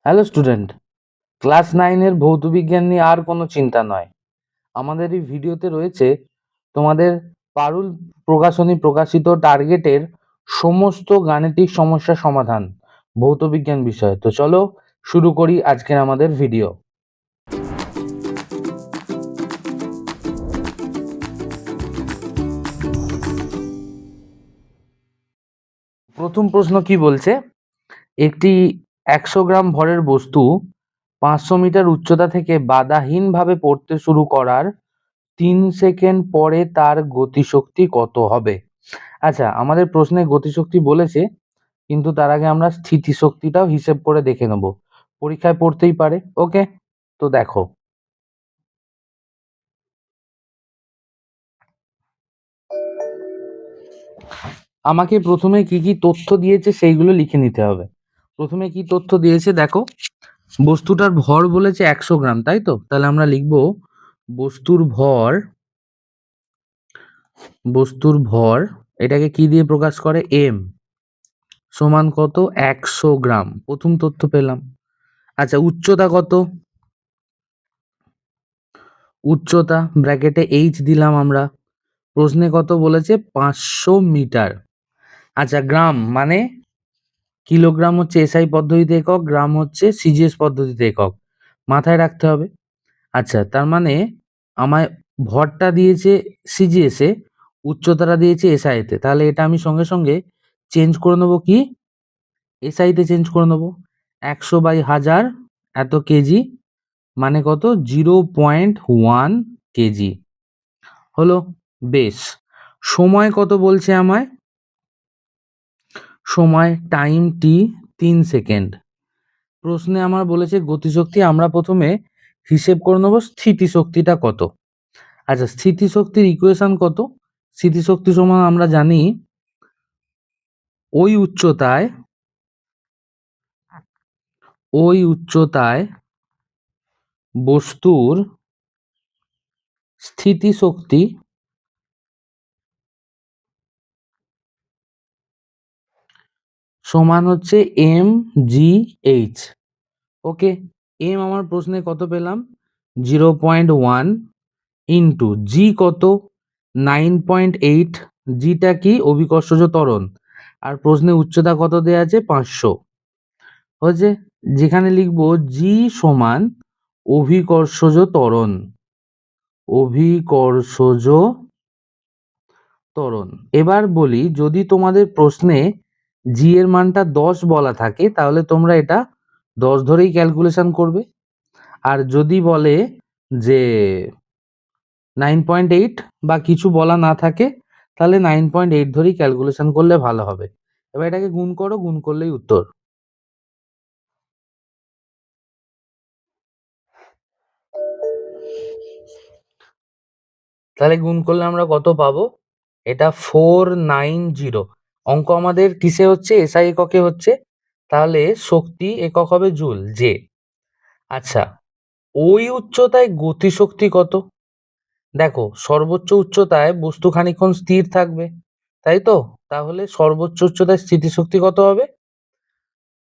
Hello student, class 9-এর ভৌতবিজ্ঞান নিয়ে আর কোনো চিন্তা নয়। আমাদের এই ভিডিওতে রয়েছে তোমাদের পারুল প্রকাশনী প্রকাশিত টার্গেটের সমস্ত গাণিতিক সমস্যার সমাধান ভৌতবিজ্ঞান বিষয়ে। তো চলো শুরু করি আজকের আমাদের ভিডিও। প্রথম প্রশ্ন কি বলছে? একটি 100 গ্রাম ভরের বস্তু 500 মিটার উচ্চতা থেকে বাধাহীনভাবে পড়তে শুরু করার 3 সেকেন্ড পরে তার গতিশক্তি কত হবে? আচ্ছা, আমাদের প্রশ্নে গতিশক্তি বলেছে, কিন্তু তার আগে আমরা স্থিতিশক্তিটাও হিসেব করে দেখে নেব। পরীক্ষায় পড়তেই পারে। ওকে, তো দেখো, আমাকে প্রথমে কি কি তথ্য দিয়েছে সেইগুলো লিখে নিতে হবে। প্রথমে কি তথ্য দিয়েছে দেখো, বস্তুটার ভর বলেছে 100 গ্রাম, তাই তো? তাহলে আমরা লিখব বস্তুর ভর এটাকে কি দিয়ে প্রকাশ করে? এম সমান কত? 100 গ্রাম। প্রথম তথ্য পেলাম। আচ্ছা, উচ্চতা কত? উচ্চতা ব্র্যাকেটে এইচ দিলাম আমরা। প্রশ্নে কত বলেছে? 500 মিটার। আচ্ছা, গ্রাম মানে কিলোগ্রাম হচ্ছে এসআই পদ্ধতিতে একক, গ্রাম হচ্ছে সিজিএস পদ্ধতিতে একক, মাথায় রাখতে হবে। আচ্ছা, তার মানে আমায় ভরটা দিয়েছে সিজিএস এ, উচ্চতাটা দিয়েছে এসআই তে। তাহলে এটা আমি সঙ্গে সঙ্গে চেঞ্জ করে নেবো, কি এসআই তে চেঞ্জ করে নেবো। 100/1000 এত কেজি, মানে কত? 0.1 কেজি হলো। বেশ, সময় কত বলছে আমায়? সময় টাইম টি 3 সেকেন্ড। প্রশ্নে আমার বলেছে গতিশক্তি, আমরা প্রথমে হিসেব করে নেব স্থিতিশক্তিটা কত। আচ্ছা, স্থিতিশক্তির ইকুয়েশন কত? স্থিতিশক্তি সমান আমরা জানি ওই উচ্চতায় বস্তুর স্থিতিশক্তি সমান হচ্ছে এম জি এইচ। ওকে, এম আমার প্রশ্নে কত পেলাম? 0.1 ইন্টু জি কত? 9.8। জিটা কি? অভিকর্ষজ ত্বরণ। আর প্রশ্নে উচ্চতা কত দেয়া আছে? 500 হচ্ছে। যেখানে লিখবো জি সমান অভিকর্ষজ ত্বরণ। এবার বলি, যদি তোমাদের প্রশ্নে জি এর মানটা 10 বলা থাকে, তাহলে তোমরা এটা 10 ধরেই ক্যালকুলেশন করবে। আর যদি বলে যে 9.8 বা কিছু বলা না থাকে, তাহলে 9.8 ধরেই ক্যালকুলেশন করলে ভালো হবে। এবার এটাকে গুণ করো, গুণ করলেই উত্তর। তাহলে গুণ করলে আমরা কত পাবো? এটা 490। অঙ্ক আমাদের কিসে হচ্ছে? এসআই এককে হচ্ছে। তাহলে শক্তি একক হবে জুল, জে। আচ্ছা, ওই উচ্চতায় গতিশক্তি কত? দেখো, সর্বোচ্চ উচ্চতায় বস্তু খানিকক্ষণ স্থির থাকবে, তাই তো? তাহলে সর্বোচ্চ উচ্চতায় স্থিতিশক্তি কত হবে?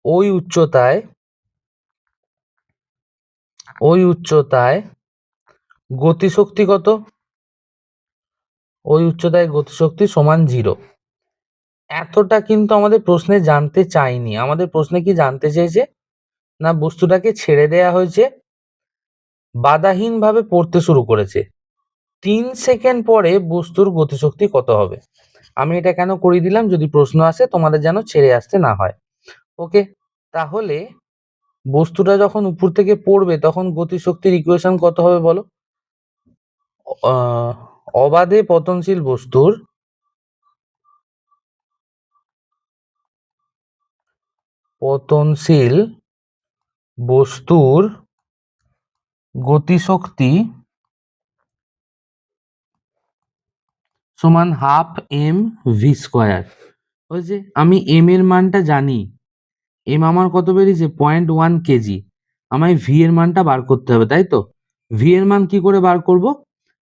ওই উচ্চতায় গতিশক্তি কত? ওই উচ্চতায় গতিশক্তি সমান 0। এতটা কিন্তু আমাদের প্রশ্নে জানতে চাইনি। আমাদের প্রশ্নে কি জানতে চেয়েছে? না, বস্তুটাকে ছেড়ে দেয়া হয়েছে, বাধাহীনভাবে পড়তে শুরু করেছে, 3 সেকেন্ড পরে বস্তুর গতিশক্তি কত হবে। আমি এটা কেন করিয়ে দিলাম? যদি প্রশ্ন আসে তোমাদের যেন ছেড়ে আসতে না হয়। ওকে, তাহলে বস্তুটা যখন উপর থেকে পড়বে তখন গতিশক্তির ইকুয়েশন কত হবে বলো? অবাধে পতনশীল বস্তুর গতিশক্তি সমান হাফ এম ভি স্কোয়ার। ওই যে আমি এম এর মানটা জানি, এম আমার কত বেরিয়েছে? 0.1 কেজি। আমায় ভি এর মানটা বার করতে হবে, তাই তো? ভি এর মান কি করে বার করব?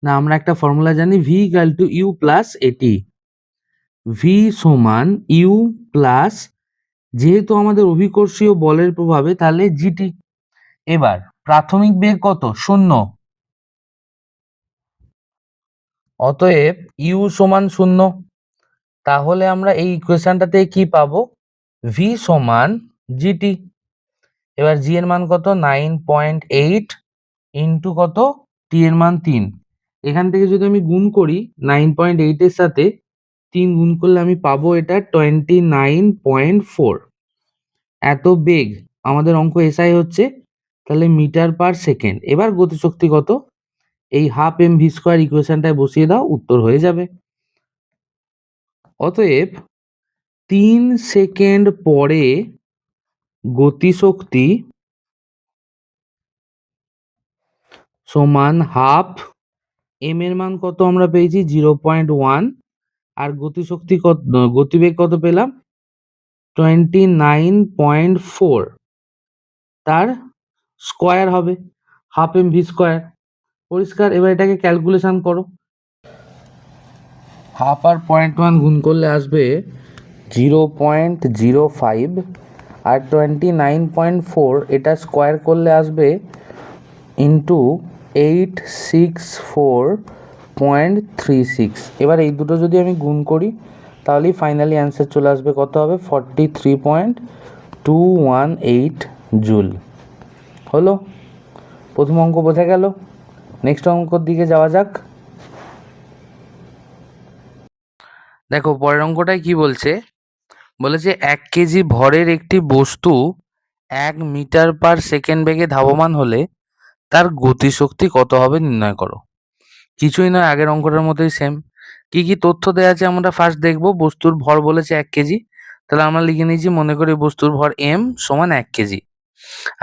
না, আমরা একটা ফর্মুলা জানি, V equal to U plus at. V সমান ইউ প্লাস যেহেতু আমাদের অভিকর্ষীয় বলের প্রভাবে, তাহলে জিটি। এবার প্রাথমিক বেগ কত? 0। অতএব ইউ সমান 0। তাহলে আমরা এই ইকুয়েশনটাতে কি পাবো? ভি সমান জিটি। এবার জি এর মান কত? 9.8 ইন্টু কত? টি এর মান 3। এখান থেকে যদি আমি গুণ করি 9.8 এর সাথে 3 গুণ করলে আমি পাবো এটা 29.4। এত বেগ আমাদের অঙ্ক এসআই হচ্ছে, তাহলে মিটার পার সেকেন্ড। এবার গতিশক্তি কত? এই হাফ এম ভি স্কোয়ার ইকুয়েশনটায় বসিয়ে দাও, উত্তর হয়ে যাবে। অতএব 3 সেকেন্ড পরে গতিশক্তি সমান হাফ এম এর মান কত আমরা পেয়েছি? 0.1। আর গতিশক্তি কত, গতিবেগ কত পেলাম? 29.4। তার স্কোয়ার হবে হাফ এম ভি স্কোয়ার। পরিষ্কার? এবার এটাকে ক্যালকুলেশন করো। হাফ আর 0.1 গুণ করলে আসবে 0.05, আর 29.4 এটা স্কোয়ার করলে আসবে ইন্টু 864.36। এবার এই দুটো যদি আমি গুণ করি তাহলেই ফাইনালি অ্যান্সার চলে আসবে। কত হবে? 43.218 জুল। হলো? প্রথম অঙ্ক বোঝা গেল। নেক্সট অঙ্কর দিকে যাওয়া যাক। দেখো পরের অঙ্কটায় কি বলছে? বলেছে 1 কেজি ভরের একটি বস্তু 1 মিটার পার সেকেন্ড বেগে ধাবমান হলে তার গতিশক্তি কত হবে নির্ণয় করো। কিছুই নয়, আগের অঙ্কটার মতোই সেম। কি কি তথ্য দেওয়া আছে আমরা ফার্স্ট দেখবো। বস্তুর ভর বলেছে 1 কেজি, তাহলে আমরা লিখে নিয়েছি, মনে করি বস্তুর ভর এম সমান 1 কেজি।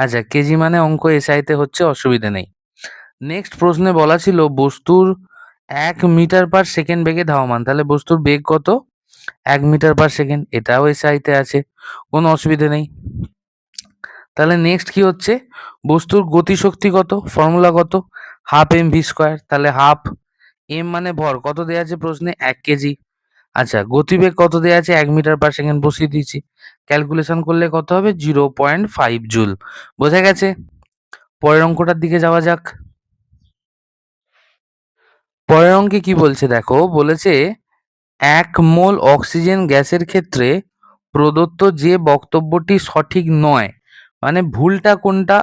আচ্ছা, কেজি মানে অঙ্ক এসআইতে হচ্ছে, অসুবিধা নেই। নেক্সট প্রশ্নে বলা ছিল বস্তুর 1 মিটার পার সেকেন্ড বেগে ধাবমান, তাহলে বস্তুর বেগ কত? 1 মিটার পার সেকেন্ড। এটাও এসআইতে আছে, কোনো অসুবিধা নেই। তাহলে নেক্সট কি হচ্ছে? বস্তুর গতিশক্তি কত? ফর্মুলা কত? Half M V square. তাহলে হাফ এম মানে ভর, কত দেওয়া আছে প্রশ্নে? 1 কেজি। আচ্ছা, গতিবেগ কত দেওয়া আছে? 1 মিটার পার সেকেন্ড, বসিয়ে দিয়েছি। ক্যালকুলেশন করলে কত হবে? 0.5 জুল। বোঝা গেছে? পরের অঙ্কটার দিকে যাওয়া যাক। পরের অঙ্কে কি বলছে দেখো। বলেছে 1 মোল অক্সিজেন গ্যাসের ক্ষেত্রে প্রদত্ত যে বক্তব্যটি সঠিক নয়, মানে ভুলটা কোনটা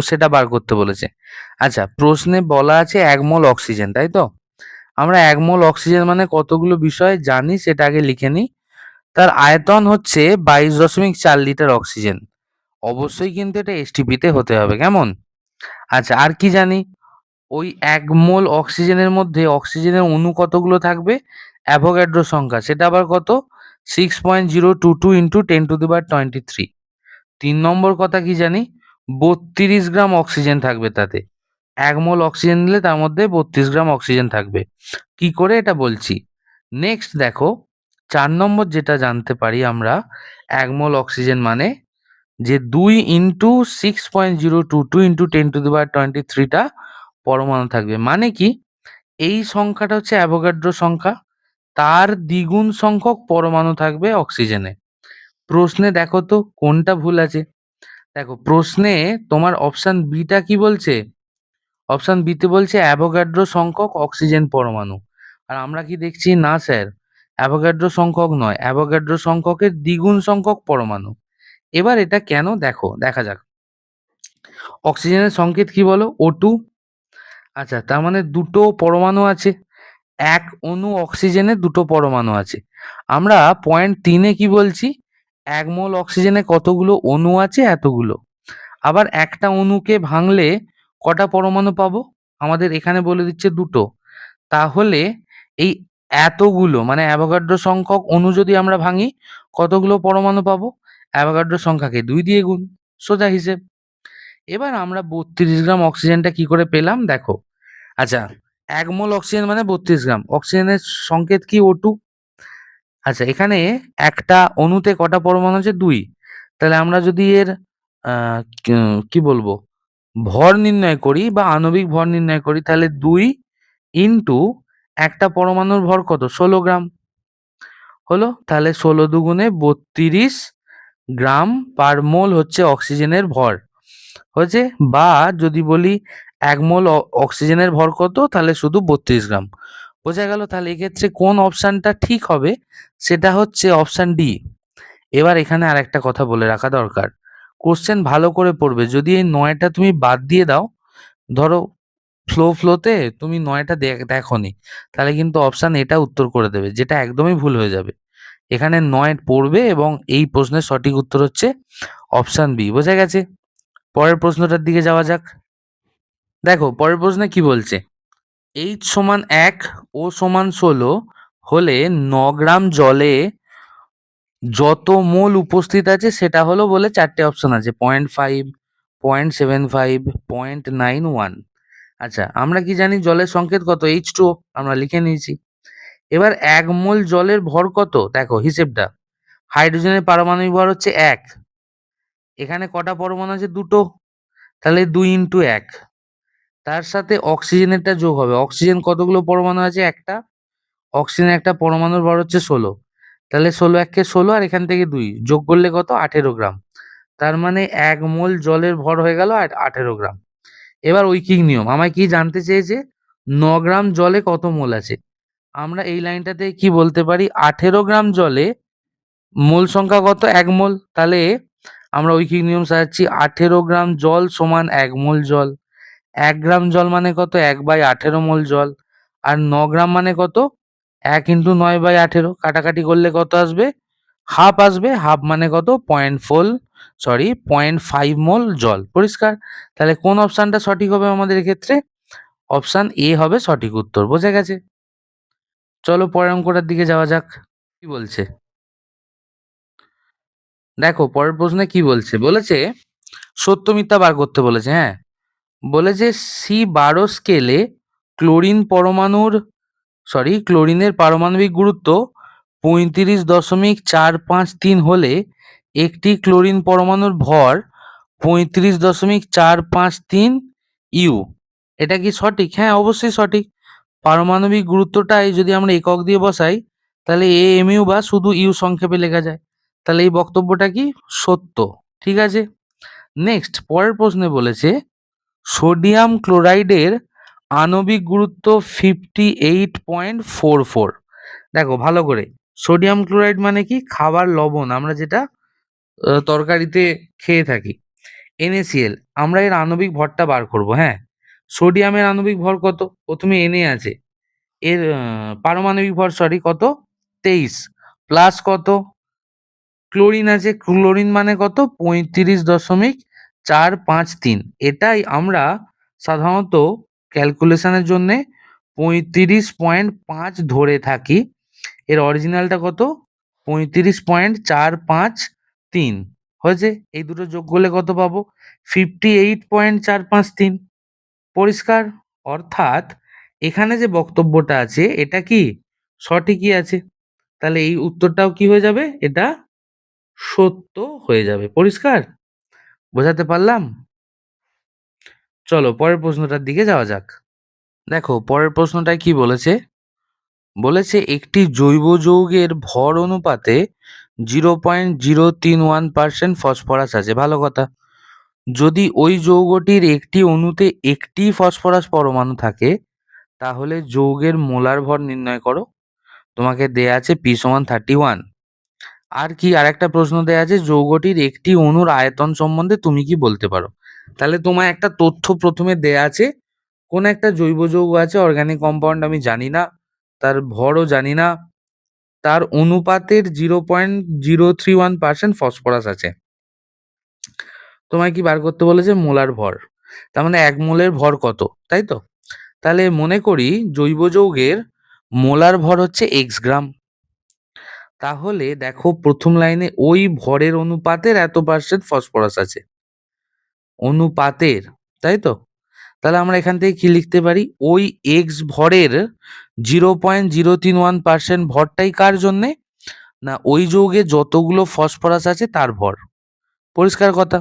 সেটা বার করতে বলেছে। আচ্ছা, প্রশ্নে বলা আছে 1 মোল অক্সিজেন, তাই তো? আমরা 1 মোল অক্সিজেন মানে কতগুলো বিষয় জানি সেটা আগে লিখে নিই। তার আয়তন হচ্ছে 22.4 লিটার অক্সিজেন। অবশ্যই কিন্তু এটা এসটিপিতে হতে হবে, কেমন? আচ্ছা, আর কি জানি? ওই 1 মোল অক্সিজেনের মধ্যে অক্সিজেনের অণু কতগুলো থাকবে? অ্যাভোগাড্রো সংখ্যা, সেটা আবার কত? 6.022 ইন্টু 10^23। 3 নম্বর কথা কি জানি? 32 গ্রাম অক্সিজেন থাকবে তাতে। 1 মোল অক্সিজেন নিলে তার মধ্যে 32 গ্রাম অক্সিজেন থাকবে। কি করে এটা বলছি। নেক্সট দেখো, 4 নম্বর যেটা জানতে পারি আমরা, 1 মোল অক্সিজেন মানে যে 2 ইন্টু 6.022 ইন্টু 10^23 টা পরমাণু থাকবে। মানে কি? এই সংখ্যাটা হচ্ছে অ্যাভোগাড্রো সংখ্যা, তার দ্বিগুণ সংখ্যক পরমাণু থাকবে অক্সিজেনে। প্রশ্নে দেখো তো কোনটা ভুল আছে। দেখো প্রশ্নে তোমার অপশন বিটা কি বলছে? অপশন বিতে বলছে অ্যাভোগাড্রো সংখ্যক অক্সিজেন পরমাণু। আর আমরা কি দেখছি? না স্যার, অ্যাভোগাড্রো সংখ্যক নয়, অ্যাভোগাড্রো সংখ্যকের দ্বিগুণ সংখ্যক পরমাণু। এবার এটা কেন দেখো, দেখা যাক। অক্সিজেনের সংকেত কি বলো? O2। আচ্ছা, তার মানে দুটো পরমাণু আছে। 1 অণু অক্সিজেনে দুটো পরমাণু আছে। আমরা পয়েন্ট 3-এ কি বলছি? 1 মোল অক্সিজেনে কতগুলো অণু আছে? এতগুলো। আবার একটা অণুকে ভাঙলে কটা পরমাণু পাবো? আমাদের এখানে বলে দিচ্ছে দুটো। তাহলে এই এতগুলো মানে অ্যাভোগাড্রো সংখ্যক অণু যদি আমরা ভাঙি, কতগুলো পরমাণু পাবো? অ্যাভোগাড্রো সংখ্যাকে 2 দিয়ে গুণ, সোজা হিসেব। এবার আমরা 32 গ্রাম অক্সিজেনটা কি করে পেলাম দেখো। আচ্ছা, 1 মোল অক্সিজেন মানে 32 গ্রাম। অক্সিজেনের সংকেত কি? O2। আচ্ছা, এখানে একটা অণুতে কটা পরমাণু আছে? 2। তাহলে আমরা যদি এর কি বলবো, ভর নির্ণয় করি বা আণবিক ভর নির্ণয় করি, তাহলে 2 ইন্টু একটা পরমাণুর ভর কত? 16 গ্রাম। হলো? তাহলে 16 দুগুণে 32 গ্রাম পার মোল হচ্ছে অক্সিজেনের ভর হয়েছে। বা যদি বলি 1 মোল অক্সিজেনের ভর কত, তাহলে শুধু 32 গ্রাম। বোঝা গেল? তাহলে এক্ষেত্রে কোন অপশানটা ঠিক হবে, সেটা হচ্ছে অপশান ডি। এবার এখানে আরেকটা কথা বলে রাখা দরকার, কোশ্চেন ভালো করে পড়বে। যদি এই 9টা তুমি বাদ দিয়ে দাও, ধরো ফ্লোতে তুমি 9টা দেখোনি, তাহলে কিন্তু অপশান এটা উত্তর করে দেবে, যেটা একদমই ভুল হয়ে যাবে। এখানে 9 পড়বে এবং এই প্রশ্নের সঠিক উত্তর হচ্ছে অপশান বি। বোঝা গেছে? পরের প্রশ্নটার দিকে যাওয়া যাক। দেখো পরের প্রশ্নে কি বলছে, এইচ সমান 1 ও সমান 16 হলে 9 গ্রাম জলে যত মোল উপস্থিত আছে সেটা হলো বলে 4টে অপশন আছে, 0.5, 0.75, 0.91। আচ্ছা, আমরা কি জানি জলের সংকেত কত? H2O, আমরা লিখে নিয়েছি। এবার 1 মোল জলের ভর কত? দেখো হিসেবটা, হাইড্রোজেনের পারমাণবিক ভর হচ্ছে 1, এখানে কটা পরমাণু আছে? 2টো, তাহলে 2 ইন্টু 1, তার সাথে অক্সিজেনেরটা যোগ হবে। অক্সিজেন কতগুলো পরমাণু আছে? একটা। অক্সিজেনের একটা পরমাণুর ভর হচ্ছে 16, তাহলে 16 1 কে 16 আর এখান থেকে 2 যোগ করলে কত? 18 গ্রাম। তার মানে 1 মোল জলের ভর হয়ে গেল 18 গ্রাম। এবার ঐকিক নিয়ম আমায় কি জানতে চেয়েছে, 9 গ্রাম জলে কত মোল আছে। আমরা এই লাইনটাতে কি বলতে পারি, 18 গ্রাম জলে মোল সংখ্যা কত? 1 মোল। তাহলে আমরা ঐকিক নিয়ম সাজাচ্ছি, 18 গ্রাম জল সমান 1 মোল জল। 1 গ্রাম জল মানে কত? 1/18 মোল জল। আর 9 গ্রাম মানে কত? 1 ইন্টু 9/18, কাটাকাটি করলে কত আসবে? হাফ আসবে। হাফ মানে কত? 0.5 মোল জল। পরিষ্কার? তাহলে কোন অপশানটা সঠিক হবে আমাদের এক্ষেত্রে? অপশান এ হবে সঠিক উত্তর। বোঝা গেছে? চলো পরের অঙ্কটার দিকে যাওয়া যাক। কি বলছে দেখো, পরের প্রশ্নে কি বলছে, বলেছে সত্য মিথ্যা বার করতে বলেছে। হ্যাঁ, বলেছে C12 স্কেলে ক্লোরিনের পারমাণবিক গুরুত্ব 35.453 হলে একটি ক্লোরিন পরমাণুর ভর 35.453 ইউ। এটা কি সঠিক? হ্যাঁ, অবশ্যই সঠিক। পারমাণবিক গুরুত্বটাই যদি আমরা একক দিয়ে বসাই, তাহলে এএমইউ বা শুধু ইউ সংক্ষেপে লেখা যায়। তাহলে এই বক্তব্যটা কি সত্য? ঠিক আছে। নেক্সট পরের প্রশ্নে বলেছে সোডিয়াম ক্লোরাইডের আণবিক গুরুত্ব 58.44। দেখো ভালো করে, সোডিয়াম ক্লোরাইড মানে কি? খাবার লবণ, আমরা যেটা তরকারিতে খেয়ে থাকি। NaCl, আমরা এর আণবিক ভরটা বার করব। হ্যাঁ, সোডিয়ামের আণবিক ভর কত? প্রথমে Na আছে, এর পারমাণবিক ভর কত? 23, প্লাস কত? ক্লোরিন আছে, ক্লোরিন মানে কত? 35.453। এটাই আমরা সাধারণত ক্যালকুলেশনের জন্য 35.5 ধরে থাকি। এর অরিজিনালটা কত? 35.453 হয়েছে। এই দুটো যোগ করলে কত পাবো? 58.453। পরিষ্কার? অর্থাৎ এখানে যে বক্তব্যটা আছে এটা কি সঠিকই আছে। তাহলে এই উত্তরটাও কি হয়ে যাবে? এটা সত্য হয়ে যাবে। পরিষ্কার? বোঝাতে পারলাম? চলো পরের প্রশ্নটার দিকে যাওয়া যাক। দেখো পরের প্রশ্নটায় কি বলেছে, বলেছে একটি জৈব যৌগের ভর অনুপাতে 0.031% ফসফরাস আছে। ভালো কথা। যদি ওই যৌগটির একটি অণুতে একটি ফসফরাস পরমাণু থাকে, তাহলে যৌগের মোলার ভর নির্ণয় করো। তোমাকে দেয়া আছে P সমান 31। আর কি আরেকটা প্রশ্ন দেয়া আছে, যৌগটির একটি অণুর আয়তন সম্বন্ধে তুমি কি বলতে পারো। তাহলে তোমায় একটা তথ্য প্রথমে দেয়া আছে, কোন একটা জৈব যৌগ আছে, অর্গানিক কম্পাউন্ড, আমি জানি না, তার ভরও জানি না, তার অনুপাতের 0.031% ফসফরাস আছে। তোমায় কি বার করতে বলেছে? মোলার ভর। তার মানে 1 মোলের ভর কত, তাই তো? তাহলে মনে করি জৈব যৌগের মোলার ভর হচ্ছে x গ্রাম। তাহলে দেখো প্রথম লাইনে ওই ভরের অনুপাতের এত পার্সেন্ট ফসফরাস আছে, অনুপাতের, তাই তো? তাহলে আমরা এখান থেকে কি লিখতে পারি, ওই এক্স ভরের 0.031% ভরটাই কার জন্যে? না, ওই যৌগে যতগুলো ফসফরাস আছে তার ভর। পরিষ্কার কথা?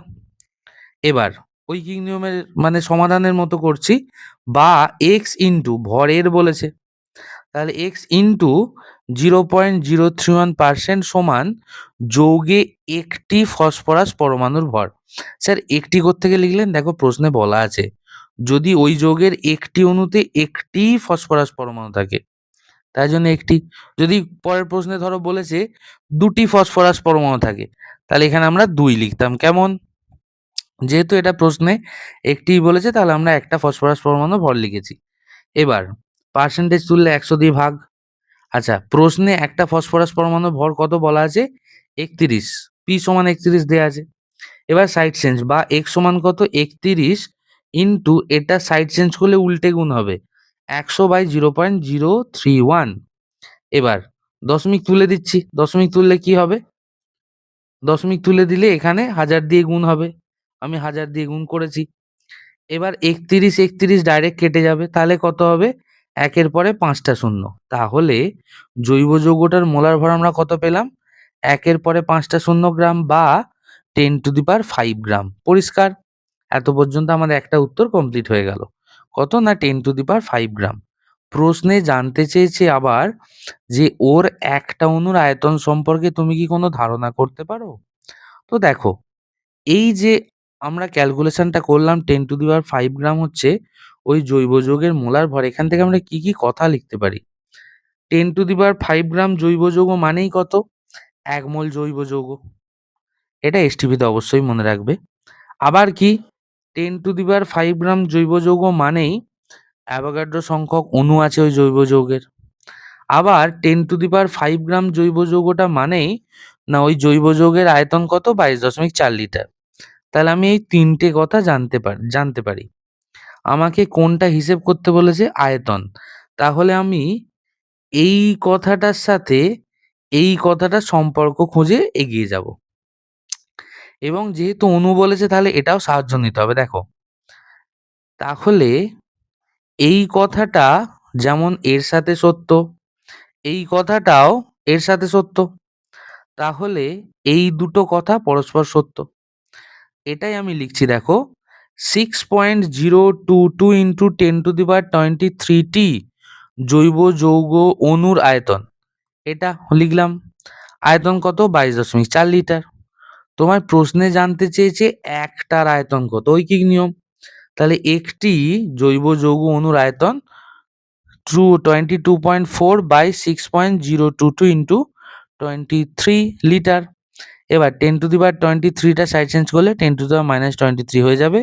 এবার ঐকিক নিয়মের মানে সমাধানের মতো করছি, বা এক্স ইন্টু ভরের বলেছে, তাহলে এক্স ইন্টু 0.031% সমান যৌগে একটি ফসফরাস পরমাণুর ভর। স্যার একটি কোত্থেকে লিখলেন? দেখো প্রশ্নে বলা আছে যদি ওই যৌগের একটি অণুতে একটি ফসফরাস পরমাণু থাকে তাই জন্য একটি। যদি পরের প্রশ্নে ধরো বলেছে দুটি ফসফরাস পরমাণু থাকে তাহলে এখানে আমরা 2 লিখতাম। কেমন? যেহেতু এটা প্রশ্নে একটিই বলেছে তাহলে আমরা একটা ফসফরাস পরমাণু ভর লিখেছি। এবার পার্সেন্টেজ তুললে 100 দিয়ে ভাগ। আচ্ছা প্রশ্নে একটা ফসফরাস পরমাণুর ভর কত বলা আছে? 31, পি সমান 31 দেয়া আছে। এবার সাইড চেঞ্জ বা x সমান কত? 31 ইন্টু এটা সাইড চেঞ্জ করলে উল্টে গুণ হবে 100/0.031। এবার দশমিক তুলে দিচ্ছি, দশমিক তুললে কি হবে? দশমিক তুলে দিলে এখানে 1000 দিয়ে গুণ হবে, আমি 1000 দিয়ে গুণ করেছি। এবার 31 ডাইরেক্ট কেটে যাবে, তাহলে কত হবে? 1-এর পরে 5টা শূন্য, তাহলে জৈব যৌগটার মোলার ভর আমরা কত পেলাম? 1-এর পরে 5টা শূন্য গ্রাম বা 10⁵ গ্রাম। পরিষ্কার? এত পর্যন্ত আমাদের একটা উত্তর কমপ্লিট হয়ে গেল। কত না 10⁵ গ্রাম। প্রশ্নে জানতে চেয়েছে আবার যে ওর একটা অণুর আয়তন সম্পর্কে তুমি কি কোনো ধারণা করতে পারো? তো দেখো এই যে আমরা ক্যালকুলেশনটা করলাম 10⁵ গ্রাম হচ্ছে ওই জৈব যৌগের মোলার ভর। এখান থেকে আমরা কি কি কথা লিখতে পারি? 10⁵ গ্রাম জৈব যৌগ মানেই কত? 1 মোল জৈব যৌগ। এটা এসটিপিতে অবশ্যই মনে রাখবে। আবার কি 10⁵ গ্রাম জৈব যৌগ মানেই অ্যাভোগাড্রো সংখ্যক অণু আছে ওই জৈব যৌগের। আবার 10⁵ গ্রাম জৈব যৌগটা মানেই না ওই জৈব যৌগের আয়তন কত? 22.4 লিটার। তাহলে আমি এই 3টে কথা জানতে পারি। আমাকে কোনটা হিসেব করতে বলেছে? আয়তন। তাহলে আমি এই কথাটার সাথে এই কথাটার সম্পর্ক খুঁজে এগিয়ে যাব। এবং যেহেতু অণু বলেছে তাহলে এটাও সাহায্য নিতে হবে। দেখো তাহলে এই কথাটা যেমন এর সাথে সত্য, এই কথাটাও এর সাথে সত্য, তাহলে এই দুটো কথা পরস্পর সত্য। এটাই আমি লিখছি দেখো 6.022 ইন্টু 10⁻23টি জৈব যৌগ অণুর আয়তন, এটা লিখলাম। আয়তন কত? 22.4 লিটার। তোমার প্রশ্নে জানতে চেয়েছে একটার আয়তন কত, ঐকিক নিয়ম। তাহলে একটি জৈব যৌগ অণুর আয়তন 22.4/6.022 ইন্টু 23 লিটার। এবার 10⁻23টা সাইড চেঞ্জ করলে 10⁻−23 হয়ে যাবে।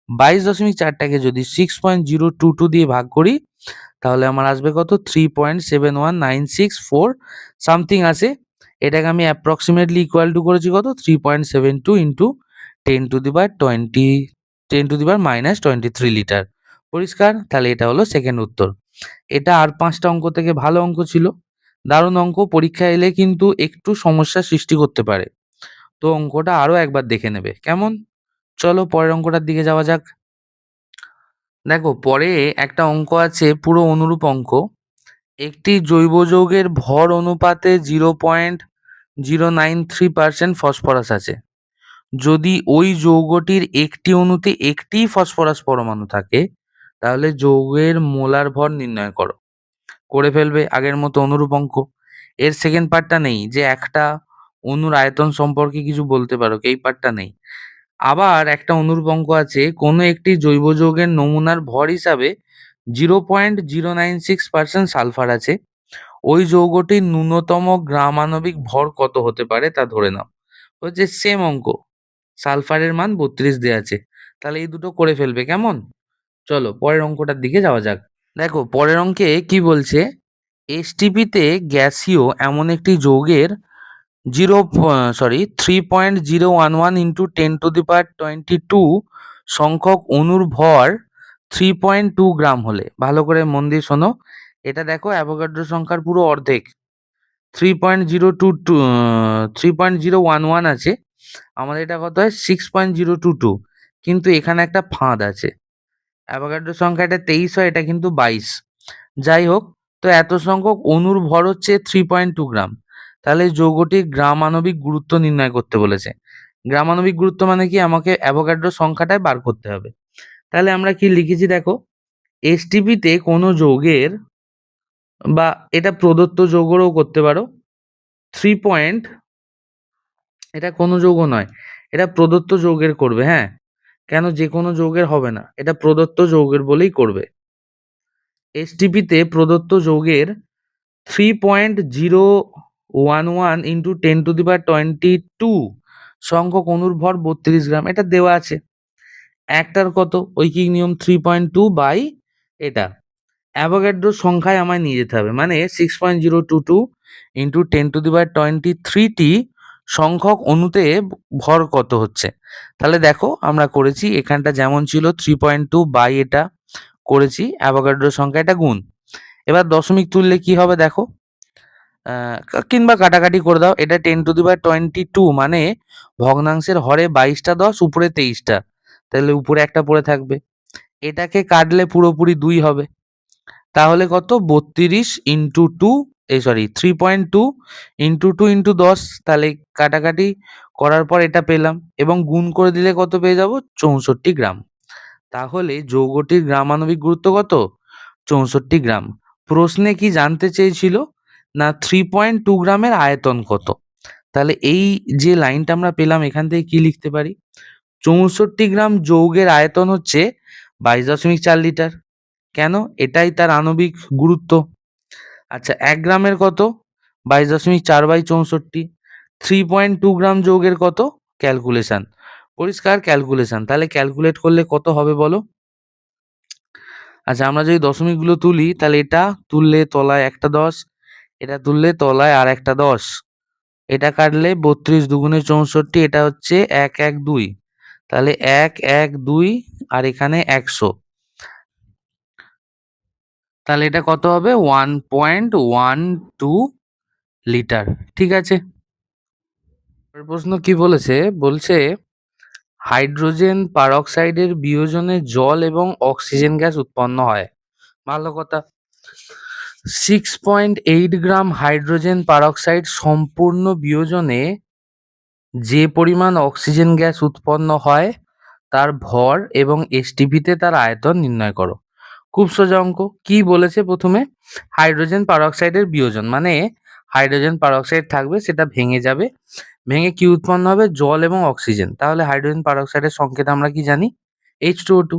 22.4টাকে যদি 6.022 দিয়ে ভাগ করি তাহলে আমার আসবে কত? 3.71964 সামথিং আসে। এটাকে আমি অ্যাপ্রক্সিমেটলি ইকুয়াল টু করেছি কত? 3.72 ইন্টু 10⁻−23 লিটার। পরিষ্কার? তাহলে এটা হলো সেকেন্ড উত্তর। এটা আর 5টা অঙ্ক থেকে ভালো অঙ্ক ছিল, দারুণ অঙ্ক। পরীক্ষা এলে কিন্তু একটু সমস্যার সৃষ্টি করতে পারে, তো অঙ্কটা আরো একবার দেখে নেবে। কেমন? চলো পরের অঙ্কটার দিকে যাওয়া যাক। দেখো পরে একটা অঙ্ক আছে পুরো অনুরূপ অঙ্ক। একটি জৈব যৌগের ভর অনুপাতে 0.093% ফসফরাস আছে। যদি ওই যৌগটির একটি অণুতে একটি ফসফরাস পরমাণু থাকে তাহলে যৌগের মোলার ভর নির্ণয় করো। করে ফেলবে আগের মতো অনুরূপ অঙ্ক। এর সেকেন্ড পার্টটা নেই যে একটা অণুর আয়তন সম্পর্কে কিছু বলতে পারো, এই পার্টটা নেই। আবার একটা অনুরূপ অঙ্ক আছে, কোনো একটি জৈব যৌগের নমুনার ভর হিসাবে 0.096% সালফার আছে। ওই যৌগটির ন্যূনতম গ্রামাণবিক ভর কত হতে পারে তা ধরে নাও। হচ্ছে সেম অঙ্ক, সালফারের মান 32 দেওয়া আছে। তাহলে এই দুটো করে ফেলবে। কেমন? চলো পরের অঙ্কটার দিকে যাওয়া যাক। দেখো পরের অঙ্কে কি বলছে, এসটিপিতে গ্যাসীয় এমন একটি যৌগের 3.011 ইন্টু 10⁻22 সংখ্যক অণুর ভর 3.2 গ্রাম হলে, ভালো করে মন দিয়ে শোনো, এটা দেখো অ্যাভোগাড্রো সংখ্যার পুরো অর্ধেক। 3.011 আছে, আমাদের এটা কত হয়? 6.022, কিন্তু এখানে একটা ফাঁদ আছে। অ্যাভোগাড্রো সংখ্যা এটা 23 হয়, এটা কিন্তু 22। যাই হোক, তো এত সংখ্যক অণুর ভর হচ্ছে 3.2 গ্রাম। তাহলে যৌগটির গ্রামাণবিক গুরুত্ব নির্ণয় করতে বলেছে। গ্রামাণবিক গুরুত্ব মানে কি? আমাকে অ্যাভোগাড্রো সংখ্যাটাই বার করতে হবে। তাহলে আমরা কি লিখেছি দেখো, এসটিপিতে কোনো যৌগের বা এটা প্রদত্ত যৌগেরও করতে পারো। 3 পয়েন্ট, এটা কোনো যৌগ নয়, এটা প্রদত্ত যৌগের করবে, হ্যাঁ? কেন যে কোনো যৌগের হবে না, এটা প্রদত্ত যৌগের বলেই করবে। এসটিপিতে প্রদত্ত যৌগের 3.011 ইন্টু 10^22 সংখ্যক অণুর ভর 32 গ্রাম, এটা দেওয়া আছে। একটার কত? ঐকিক নিয়ম 3.2 বাই এটা। অ্যাভোগাড্রোর সংখ্যায় আমায় নিয়ে যেতে হবে, মানে 6.022 ইন্টু 10^23 সংখ্যক অণুতে ভর কত হচ্ছে। তাহলে দেখো আমরা করেছি, এখানটা যেমন ছিল 3.2 বাই এটা করেছি, অ্যাভোগাড্রোর সংখ্যা এটা গুণ। এবার দশমিক তুললে কি হবে দেখো, কিংবা কাটাকাটি করে দাও, এটা 10^22 মানে ভগ্নাংশের হরে 22টা 10, উপরে 23টা, তাহলে উপরে একটা পড়ে থাকবে। এটাকে কাটলে পুরোপুরি 2 হবে, তাহলে কত? 32 ইন্টু 2, 3.2 ইন্টু 2 ইন্টু 10, তাহলে কাটাকাটি করার পর এটা পেলাম, এবং গুণ করে দিলে কত পেয়ে যাব? 64 গ্রাম। তাহলে যৌগটির গ্রামাণবিক গুরুত্ব কত? 64 গ্রাম। প্রশ্নে কি জানতে চেয়েছিল? না 3.2 গ্রামের আয়তন কত। তাহলে এই যে লাইনটা আমরা পেলাম, এখান থেকে কি লিখতে পারি? 64 গ্রাম যৌগের আয়তন হচ্ছে 22.4 লিটার। কেন? এটাই তার আণবিক গুরুত্ব। আচ্ছা, 1 গ্রামের কত? 22.4 বাই 64। 3.2 গ্রাম যৌগের কত? ক্যালকুলেশন, পরিষ্কার ক্যালকুলেশন। তাহলে ক্যালকুলেট করলে কত হবে বলো? আচ্ছা, আমরা যদি দশমিকগুলো তুলি, তাহলে এটা তুললে তলায় একটা 10, এটা তুললে তলায় আর একটা 10, এটা কাটলে 32 দুগুণে 64, এটা হচ্ছে 112, তাহলে 112 আর এখানে 100, তাহলে এটা কত হবে? 1.12 লিটার। ঠিক আছে। পরের প্রশ্ন কি বলেছে? বলছে হাইড্রোজেন পারঅক্সাইডের বিয়োজনে জল এবং অক্সিজেন গ্যাস উৎপন্ন হয়। ভালো কথা। 6.8 গ্রাম হাইড্রোজেন পারঅক্সাইড সম্পূর্ণ বিয়োজনে যে পরিমাণ অক্সিজেন গ্যাস উৎপন্ন হয় তার ভর এবং এসটিপিতে তার আয়তন নির্ণয় করো। খুব সোজা অঙ্ক। কি বলেছে প্রথমে? হাইড্রোজেন পারঅক্সাইডের বিয়োজন, মানে হাইড্রোজেন পারঅক্সাইড থাকবে, সেটা ভেঙে যাবে, ভেঙে কি উৎপন্ন হবে? জল এবং অক্সিজেন। তাহলে হাইড্রোজেন পারঅক্সাইডের সংকেত আমরা কি জানি? H2O2।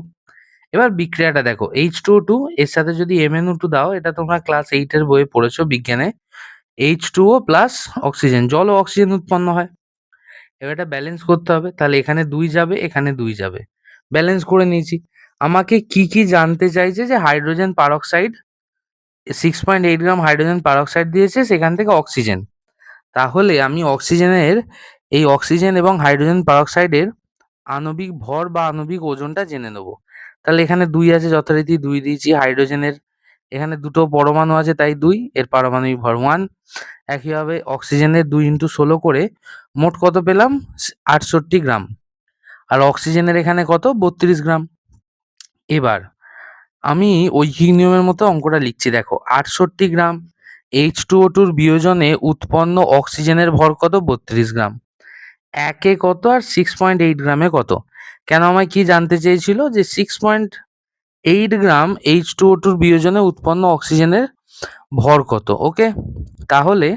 এবার বিক্রিয়াটা দেখো, H2O2 এর সাথে যদি MnO2 দাও, এটা তোমরা ক্লাস 8 এর বইয়ে পড়েছো বিজ্ঞানে। H2O প্লাস অক্সিজেন, জল ও অক্সিজেন উৎপন্ন হয়। এবার এটা ব্যালেন্স করতে হবে, তাহলে এখানে 2 যাবে, এখানে 2 যাবে, ব্যালেন্স করে নিয়েছি। আমাকে কি কি জানতে চাইছে? যে হাইড্রোজেন পারঅক্সাইড 6.8 গ্রাম হাইড্রোজেন পারঅক্সাইড দিয়েছে, সেখান থেকে অক্সিজেন। তাহলে আমি অক্সিজেনের, এই অক্সিজেন এবং হাইড্রোজেন পারঅক্সাইডের আণবিক ভর বা আণবিক ওজনটা জেনে নেব। তাহলে এখানে 2 আছে, যথারীতি 2 দিয়েছি। হাইড্রোজেনের এখানে দুটো পরমাণু আছে, তাই 2, এর পারমাণবিক ভর 1। একইভাবে অক্সিজেনের 2 ইন্টু 16 করে মোট কত পেলাম? 68 গ্রাম। আর অক্সিজেনের এখানে কত? 32 গ্রাম। এবার আমি ঐকিক নিয়মের মতো অঙ্কটা লিখছি, দেখো 68 গ্রাম H2O2 বিয়োজনে উৎপন্ন অক্সিজেনের ভর কত? 32 গ্রাম। একে কত আর 6.8 গ্রামে কত? কেন আমায় কি জানতে চেয়েছিল? যে 6.8 গ্রাম H2O2 বিয়োজনে উৎপন্ন অক্সিজেনের ভর কত। ওকে, তাহলে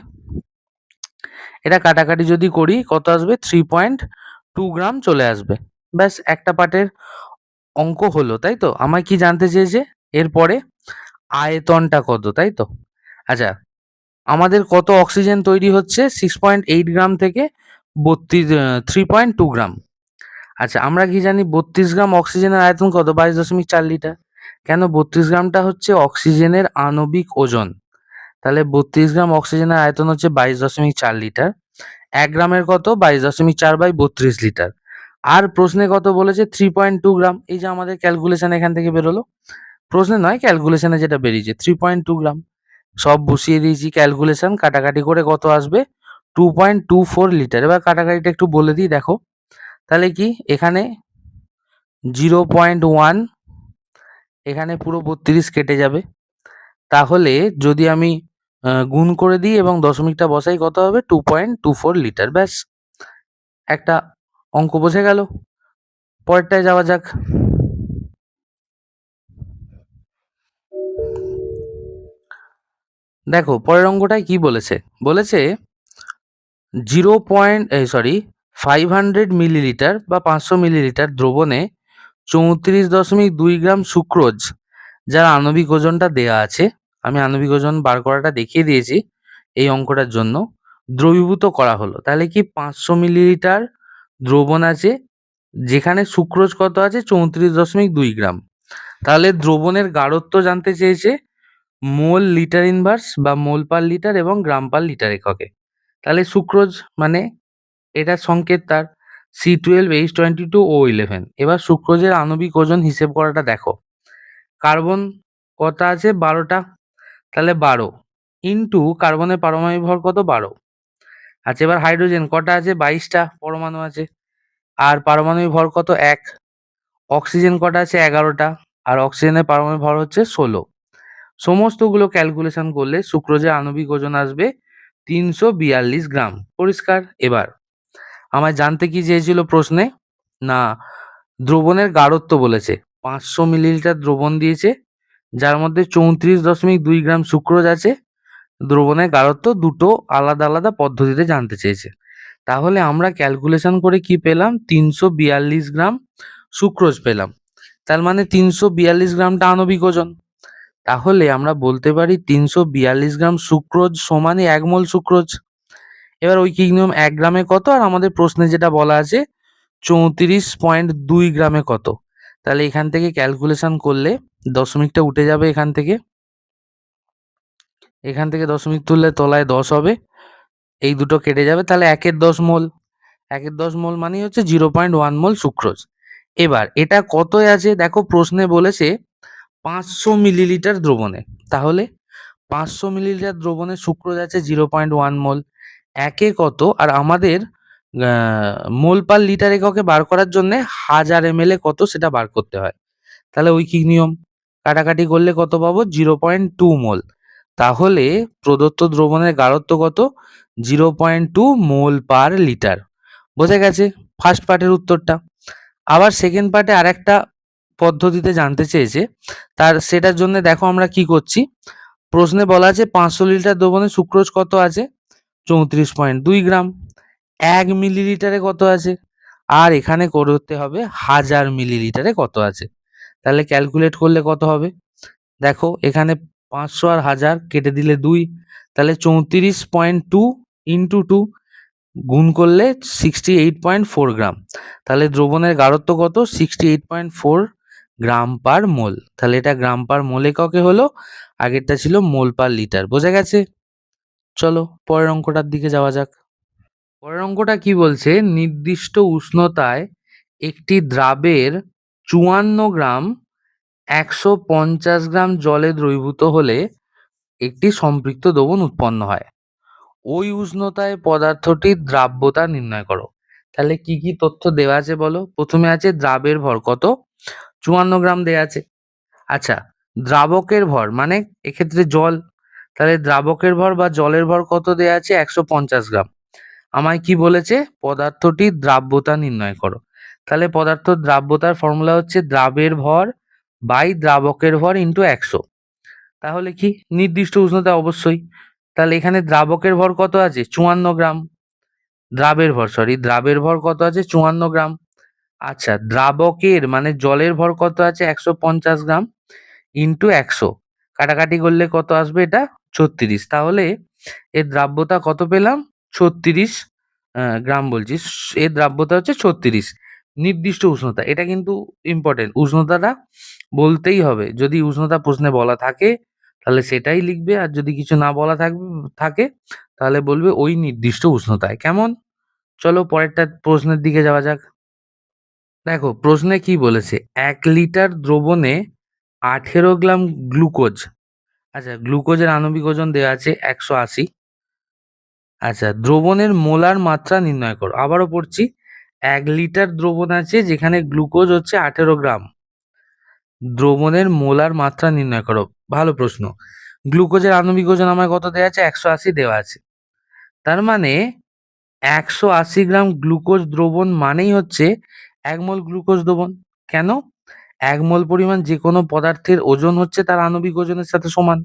এটা কাটাকাটি যদি করি কত আসবে? 3.2 গ্রাম চলে আসবে। ব্যাস, একটা পার্টের অঙ্ক হলো, তাই তো? আমায় কি জানতে চেয়েছে? এরপরে আয়তনটা কত, তাই তো? আচ্ছা, আমাদের কত অক্সিজেন তৈরি হচ্ছে? 6.8 গ্রাম থেকে 3.2 গ্রাম। আচ্ছা, আমরা কি জানি 32 গ্রাম অক্সিজেনের আয়তন কত? 22.4 লিটার। কেন? 32 গ্রামটা হচ্ছে অক্সিজেনের আণবিক ওজন। তাহলে 32 গ্রাম অক্সিজেনের আয়তন হচ্ছে 22.4 লিটার। 1 গ্রামের কত? 22.4 বাই 32 লিটার। আর প্রশ্নে কত বলেছে? 3.2 গ্রাম। এই যে আমাদের ক্যালকুলেশন এখান থেকে বেরোলো, প্রশ্নে নয়, ক্যালকুলেশনে যেটা বেরিয়েছে 3.2 গ্রাম। সব বসিয়ে দিয়েছি ক্যালকুলেশন, কাটাকাটি করে কত আসবে? 2.24 লিটার। এবার কাটাকাটিটা একটু বলে দিই, দেখো। তাহলে কি এখানে 0.1, এখানে পুরো 32 কেটে যাবে। তাহলে যদি আমি গুণ করে দিই এবং দশমিকটা বসাই, কত হবে? 2.24 লিটার। ব্যাস, একটা অঙ্ক বসে গেল। পরেরটায় যাওয়া যাক। দেখো পরের অঙ্কটায় কি বলেছে, বলেছে 500 মিলিলিটার বা 500 মিলিলিটার দ্রবণে 34.2 গ্রাম সুক্রোজ, যার আণবিক ওজনটা দেয়া আছে, আমি আণবিক ওজন বার করাটা দেখিয়ে দিয়েছি এই অঙ্কটার জন্য, দ্রবীভূত করা হলো। তাহলে কি 500 মিলিলিটার দ্রবণ আছে যেখানে সুক্রোজ কত আছে 34.2 গ্রাম। তাহলে দ্রবণের গাঢ়ত্ব জানতে চেয়েছে মোল লিটার ইনভার্স বা মোল পার লিটার এবং গ্রাম পার লিটার এককে। তাহলে সুক্রোজ মানে এটার সংকেত তার C12H22O11। এবার সুক্রোজের আণবিক ওজন হিসেব করাটা দেখো, কার্বন কত আছে 12টা, তাহলে 12 ইন্টু কার্বনের পারমাণবিক ভর কত 12। আচ্ছা এবার হাইড্রোজেন কটা আছে 22টা পরমাণু আছে আর পারমাণবিক ভর কত 1। অক্সিজেন কটা আছে 11টা আর অক্সিজেনের পারমাণবিক ভর হচ্ছে 16। সমস্তগুলো ক্যালকুলেশন করলে সুক্রোজের আণবিক ওজন আসবে 342 গ্রাম। পরিষ্কার? এবার আমায় জানতে কি চেয়েছিল প্রশ্নে, না দ্রবণের গাঢ়ত্ব বলেছে। 500 মিলিলিটার দ্রবণ দিয়েছে যার মধ্যে 34.2 গ্রাম সুক্রোজ আছে, দ্রবণের গাঢ়ত্ব দুটো আলাদা আলাদা পদ্ধতিতে জানতে চেয়েছে। তাহলে আমরা ক্যালকুলেশন করে কি পেলাম 342 গ্রাম সুক্রোজ পেলাম। তার মানে 342 গ্রামটা আণবিক ওজন। তাহলে আমরা বলতে পারি 342 গ্রাম সুক্রোজ সমানই 1 মোল সুক্রোজ। এবার ঐকিক নিয়ম 1 গ্রামে কত আর আমাদের প্রশ্নে যেটা বলা আছে 34.2 গ্রামে কত। তাহলে এখান থেকে ক্যালকুলেশন করলে দশমিকটা উঠে যাবে, এখান থেকে দশমিক তুললে তলায় 10 হবে, এই দুটো কেটে যাবে, তাহলে 1/10 মোল। 1/10 মোল মানেই হচ্ছে 0.1 মোল সুক্রোজ। এবার এটা কতই আছে দেখো, প্রশ্নে বলেছে 500 মিলিলিটার দ্রবণে, তাহলে 500 মিলিলিটার দ্রবণে সুক্রোজ আছে 0.1 মোল, একে কত আর আমাদের মোল পার লিটার এককে বার করার জন্য 1000 ml কত সেটা বার করতে হয়। তাহলে ঐকিক নিয়ম কাটাকাটি করলে কত পাবো 0.2 মোল। তাহলে প্রদত্ত দ্রবণের গাঢ়ত্ব কত 0.2 মোল পার লিটার। বোঝা গেছে ফার্স্ট পার্টের উত্তরটা। আবার সেকেন্ড পার্টে আরেকটা পদ্ধতিতে জানতে চেয়েছে, সেটার জন্য দেখো আমরা কি করছি, প্রশ্নে বলা আছে 500 লিটার দ্রবণে সুক্রোজ কত আছে 34.2 গ্রাম, 1 মিলিলিটারে কত আছে, আর এখানে করতে হবে 1000 মিলিলিটারে কত আছে। তাহলে ক্যালকুলেট করলে কত হবে, দেখো এখানে 500 আর 1000 কেটে দিলে 2, তাহলে 34.2 ইন্টু 2 গুণ করলে 68.4 গ্রাম। তাহলে দ্রবণের গাঢ়ত্ব কত 68.4 গ্রাম পার মোল। তাহলে এটা গ্রাম পার মোল এককে হলো, আগেরটা ছিল মোল পার লিটার। বোঝা গেছে? চলো পরের অঙ্কটার দিকে যাওয়া যাক। পরের অঙ্কটা কি বলছে, নির্দিষ্ট উষ্ণতায় একটি দ্রাবের 54 গ্রাম 150 গ্রাম জলে দ্রবীভূত হলে একটি সম্পৃক্ত দ্রবণ উৎপন্ন হয়। ওই উষ্ণতায় পদার্থটির দ্রাব্যতা নির্ণয় করো। তাহলে কি কি তথ্য দেওয়া আছে বলো। প্রথমে আছে দ্রাবের ভর কত 54 গ্রাম দেয়া আছে। আচ্ছা দ্রাবকের ভর মানে এক্ষেত্রে জল, তাহলে দ্রাবকের ভর বা জলের ভর কত দেয়া আছে 150 গ্রাম। আমায় কি বলেছে পদার্থটির দ্রাব্যতা নির্ণয় করো। তাহলে পদার্থ দ্রাব্যতার ফর্মুলা হচ্ছে দ্রাবের ভর বাই দ্রাবকের ভর ইন্টু 100। তাহলে কি নির্দিষ্ট উষ্ণতা অবশ্যই, তাহলে এখানে দ্রাবকের ভর কত আছে 54 গ্রাম, দ্রাবের ভর কত আছে 54 গ্রাম। আচ্ছা দ্রাবকের মানে জলের ভর কত আছে 150 গ্রাম ইন্টু 100, কাটাকাটি করলে কত আসবে এটা 36। তাহলে এর দ্রাব্যতা কত পেলাম 36 গ্রাম বলছি, এর দ্রাব্যতা হচ্ছে 36। নির্দিষ্ট উষ্ণতা, এটা কিন্তু ইম্পর্টেন্ট, উষ্ণতাটা বলতেই হবে। যদি উষ্ণতা প্রশ্নে বলা থাকে তাহলে সেটাই লিখবে, আর যদি কিছু না বলা থাকে তাহলে বলবে ওই নির্দিষ্ট উষ্ণতায়। কেমন? চলো পরেরটা প্রশ্নের দিকে যাওয়া যাক। দেখো প্রশ্নে কি বলেছে 1 লিটার দ্রবণে 18 গ্রাম গ্লুকোজ, আচ্ছা গ্লুকোজের আণবিক ওজন দেওয়া আছে 180। আচ্ছা দ্রবণের মোলার মাত্রা নির্ণয় করো। আবারও পড়ছি, 1 লিটার দ্রবণ আছে যেখানে গ্লুকোজ হচ্ছে 18 গ্রাম, দ্রবণের মোলার মাত্রা নির্ণয় করো। ভালো প্রশ্ন। গ্লুকোজের আণবিক ওজন আমার কত দেওয়া আছে 180 দেওয়া আছে, তার মানে 180 গ্রাম গ্লুকোজ দ্রবণ মানেই হচ্ছে 1 মোল গ্লুকোজ দ্রবণ। কেন? 1 মোল পরিমাণ যে কোনো পদার্থের ওজন হচ্ছে তার আণবিক ওজনের সাথে সমান।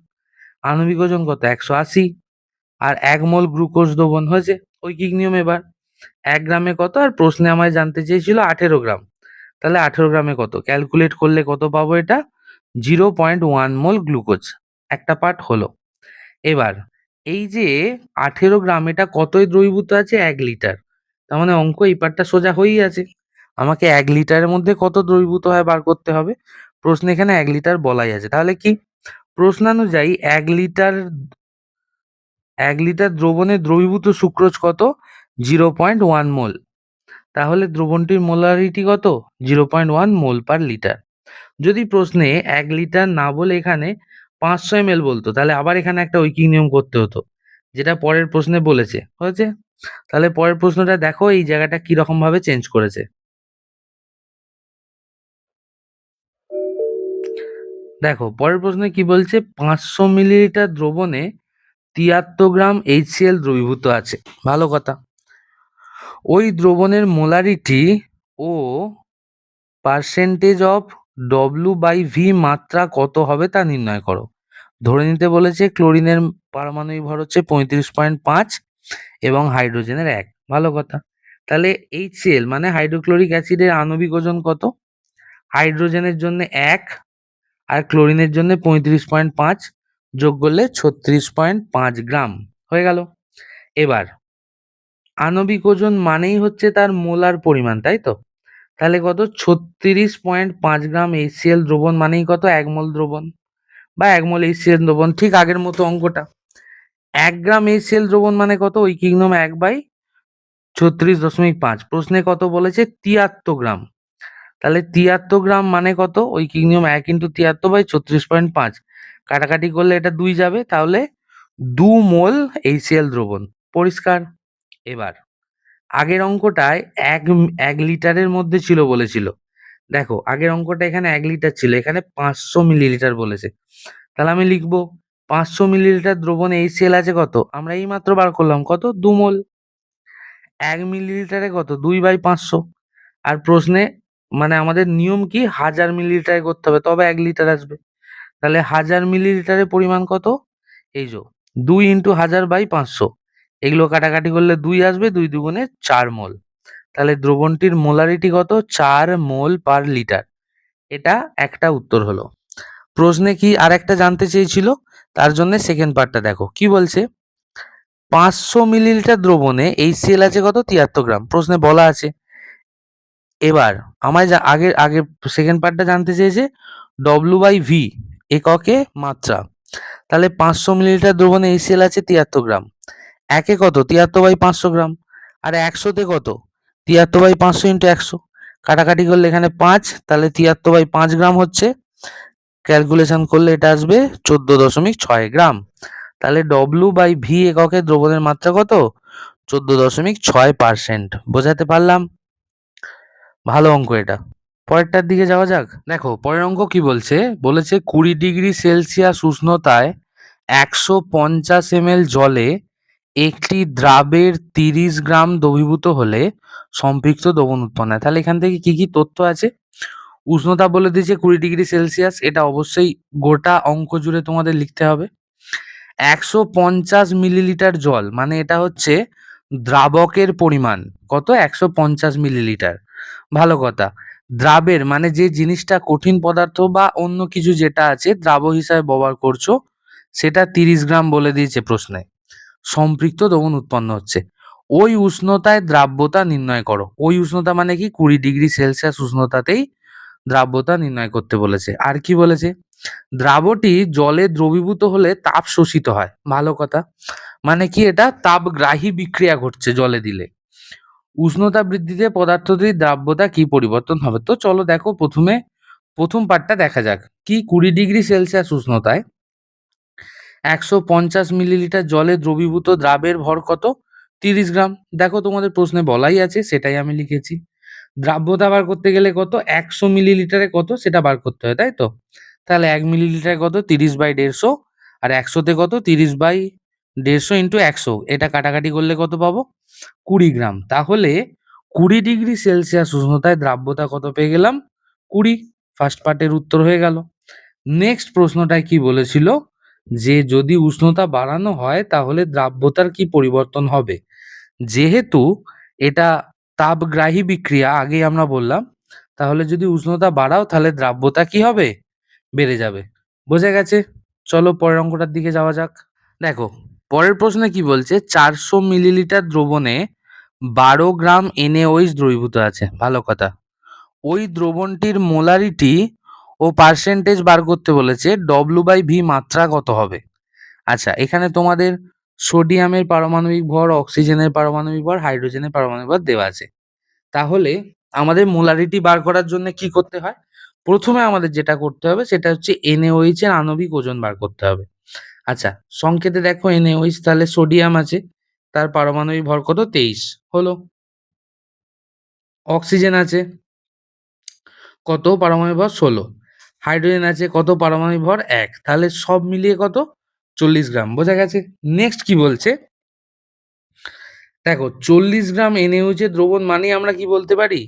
আণবিক ওজন কত? 180। আর 1 মোল গ্লুকোজ দ্রবণ হয়েছে। ঐকিক নিয়ম এবার 1 গ্রামে কত, আর প্রশ্নে আমায় জানতে চেয়েছিল 18 গ্রাম। তাহলে 18 গ্রামে কত? ক্যালকুলেট করলে কত পাবো এটা? 0.1 মোল গ্লুকোজ। একটা পার্ট হলো। এবার এই যে 18 গ্রাম, এটা কতই দ্রবীভূত আছে? 1 লিটার। তার মানে অঙ্ক এই পার্টটা সোজা হয়েই আছে। আমাকে 1 লিটারের মধ্যে কত দ্রবীভূত হয় বার করতে হবে। প্রশ্নে এখানে 1 লিটার বলাই আছে। তাহলে কি প্রশ্নানুযায়ী 1 লিটার দ্রবণে দ্রবীভূত সুক্রোজ কত? 0.1 মোল। তাহলে দ্রবণটির মোলারিটি কত? 0.1 মোল পার লিটার। যদি প্রশ্নে 1 লিটার না বলে এখানে 500 ml বলতো, তাহলে আবার এখানে একটা ঐকিক নিয়ম করতে হতো, যেটা পরের প্রশ্নে বলেছে। হয়েছে? তাহলে পরের প্রশ্নটা দেখো এই জায়গাটা কিরকম ভাবে চেঞ্জ করেছে। দেখো পরের প্রশ্নে কি বলছে? 500 মিলিলিটার দ্রবণে 73 গ্রাম HCl দ্রবীভূত আছে। ভালো কথা। ওই দ্রবণের molarity O percentage of W/V মাত্রা কত হবে তা নির্ণয় করো। ধরে নিতে বলেছে ক্লোরিনের পারমাণবিক ভর হচ্ছে 35.5 এবং হাইড্রোজেনের 1। ভালো কথা। তাহলে HCl মানে হাইড্রোক্লোরিক অ্যাসিডের আণবিক ওজন কত? হাইড্রোজেনের জন্য 1 আর ক্লোরিনের জন্য 35.5 যোগ করলে 36.5 গ্রাম হয়ে গেল। এবার আণবিক ওজন মানেই হচ্ছে তার মোলার পরিমাণ, তাই তো? তাহলে কত? 36.5 গ্রাম HCl দ্রবণ মানেই কত? 1 মোল দ্রবণ বা 1 মোল HCl দ্রবণ। ঠিক আগের মতো অঙ্কটা। 1 গ্রাম HCl দ্রবণ মানে কত? ঐকিক নিয়ম 1/36.5। প্রশ্নে কত বলেছে? 73 গ্রাম। তাহলে 73 গ্রাম মানে কত? ঐকিক নিয়ম 1 ইন্টু 73/36.5। কাটাকাটি করলে এটা 2 যাবে, তাহলে 2 মোল HCl দ্রবণ। পরিষ্কার? এবার আগের অঙ্কটায় 1 লিটারের মধ্যে ছিল বলেছিল। দেখো আগের অঙ্কটা এখানে 1 লিটার ছিল, এখানে 500 মিলিলিটার বলেছে। তাহলে আমি লিখবো 500 মিলিলিটার দ্রবণে HCl আছে কত? আমরা এইমাত্র বার করলাম, কত? 2 মোল। 1 মিলিলিটারে কত? 2/500। আর প্রশ্নে মানে আমাদের নিয়ম কি? 1000 মিলিলিটারে করতে হবে, তবে 1 লিটার আসবে। তাহলে 1000 মিলিলিটারের পরিমাণ কত? এই যে 2 ইন্টু 1000/500। এগুলো কাটাকাটি করলে 2 আসবে, 2 দুগুণে 4 মোল। তাহলে দ্রবণটির মোলারিটি কত? 4 মোল পার লিটার। এটা একটা উত্তর হলো। প্রশ্নে কি আর একটা জানতে চেয়েছিল, তার জন্য সেকেন্ড পার্টটা দেখো কি বলছে। 500 মিলিলিটার দ্রবণে HCl আছে কত? 73 গ্রাম। প্রশ্নে বলা আছে। এবার আমায় যা আগে আগে সেকেন্ড পার্টটা জানতে চেয়েছে W/V এককে মাত্রা। তাহলে 500 মিলিলিটার দ্রবণে HCl আছে 73 গ্রাম। একে কত? 73/500 গ্রাম। আর 100তে কত? 73/500 ইন্টু 100। কাটাকাটি করলে এখানে 5, তাহলে 73/5 গ্রাম হচ্ছে। ক্যালকুলেশন করলে এটা আসবে 14.6 গ্রাম। তাহলে W/V এককে দ্রবণের মাত্রা কত? 14.6%। বোঝাতে পারলাম? ভালো অঙ্ক এটা। পরেরটার দিকে যাওয়া যাক। দেখো পরের অঙ্ক কি বলছে। বলেছে 20 ডিগ্রি সেলসিয়াস উষ্ণতায় 150 ml জলে একটি দ্রাবের 30 গ্রাম দ্রবীভূত হলে সম্পৃক্ত দ্রবণ উৎপন্ন হয়। তাহলে এখান থেকে কি কি তথ্য আছে? উষ্ণতা বলে দিয়েছে 20 ডিগ্রি সেলসিয়াস। এটা অবশ্যই গোটা অঙ্ক জুড়ে তোমাদের লিখতে হবে। 150 মিলিলিটার জল মানে এটা হচ্ছে দ্রাবকের পরিমাণ কত? 150 মিলিলিটার। ভালো কথা। দ্রাবের মানে যে জিনিসটা কঠিন পদার্থ বা অন্য কিছু যেটা আছে দ্রাব হিসাবে ব্যবহার করছো, সেটা 30 গ্রাম বলে দিয়েছে প্রশ্নে। সম্পৃক্ত দ্রবণ উৎপন্ন হচ্ছে। ওই উষ্ণতায় দ্রাব্যতা নির্ণয় করো। ওই উষ্ণতা মানে কি? 20 ডিগ্রি সেলসিয়াস উষ্ণতাতেই দ্রাব্যতা নির্ণয় করতে বলেছে। আর কি বলেছে? দ্রাবটি জলে দ্রবীভূত হলে তাপ শোষিত হয়। ভালো কথা। মানে কি? এটা তাপগ্রাহী বিক্রিয়া ঘটছে জলে দিলে। উষ্ণতা বৃদ্ধিতে পদার্থটির দ্রাব্যতা কি পরিবর্তন হবে? তো চলো দেখো প্রথমে প্রথম পার্টটা দেখা যাক। কি 20 ডিগ্রি সেলসিয়াস উষ্ণতায় 150 মিলিলিটার জলে দ্রবীভূত দ্রাবের ভর কত? 30 গ্রাম। দেখো তোমাদের প্রশ্নে বলাই আছে, সেটাই আমি লিখেছি। দ্রাব্যতা বার করতে গেলে কত? 100 মিলিলিটারে কত সেটা বার করতে হয়, তাই তো? তাহলে 1 মিলিলিটারে কত? 30/150। আর 100তে কত? 30/150 ইন্টু 100। এটা কাটাকাটি করলে কত পাবো? 20 গ্রাম। তাহলে 20 ডিগ্রি সেলসিয়াস উষ্ণতায় দ্রাব্যতা কত পেয়ে গেলাম? 20। ফার্স্ট পার্টের উত্তর হয়ে গেল। নেক্সট প্রশ্নটায় কি বলেছিল? যে যদি উষ্ণতা বাড়ানো হয় তাহলে দ্রাব্যতার কি পরিবর্তন হবে। যেহেতু এটা তাপগ্রাহী বিক্রিয়া আগেই আমরা বললাম, তাহলে যদি উষ্ণতা বাড়াও তাহলে দ্রাব্যতা কি হবে, বেড়ে যাবে। বোঝা গেছে? চলো পরের অঙ্কটার দিকে যাওয়া যাক। দেখো পরের প্রশ্নে কি বলছে, 400 মিলিলিটার দ্রবণে 12 গ্রাম NaOH দ্রবীভূত আছে। ভালো কথা। ওই দ্রবণটির মোলারিটি ও পার্সেন্টেজ বার করতে বলেছে, W/V মাত্রা কত হবে। আচ্ছা, এখানে তোমাদের সোডিয়ামের পারমাণবিক ভর, অক্সিজেনের পারমাণবিক ভর, হাইড্রোজেনের পারমাণবিক ভর দেওয়া আছে। তাহলে আমাদের মোলারিটি বার করার জন্য কি করতে হয়, প্রথমে আমাদের যেটা করতে হবে সেটা হচ্ছে NaOH এর আণবিক ওজন বার করতে হবে। আচ্ছা, সংকেতে দেখো NaOH, তাহলে সোডিয়াম আছে, তার পারমাণবিক ভর কত, 23 হলো। অক্সিজেন আছে কত, পারমাণবিক ভর 16। হাইড্রোজেন আছে কত, পারমাণবিক ভর 1, তাহলে সব মিলিয়ে কত, 40 গ্রাম। বোঝা গেছে? নেক্সট কি বলছে, দেখো 40 গ্রাম NaOH এর দ্রবণ মানে আমরা কি বলতে পারি,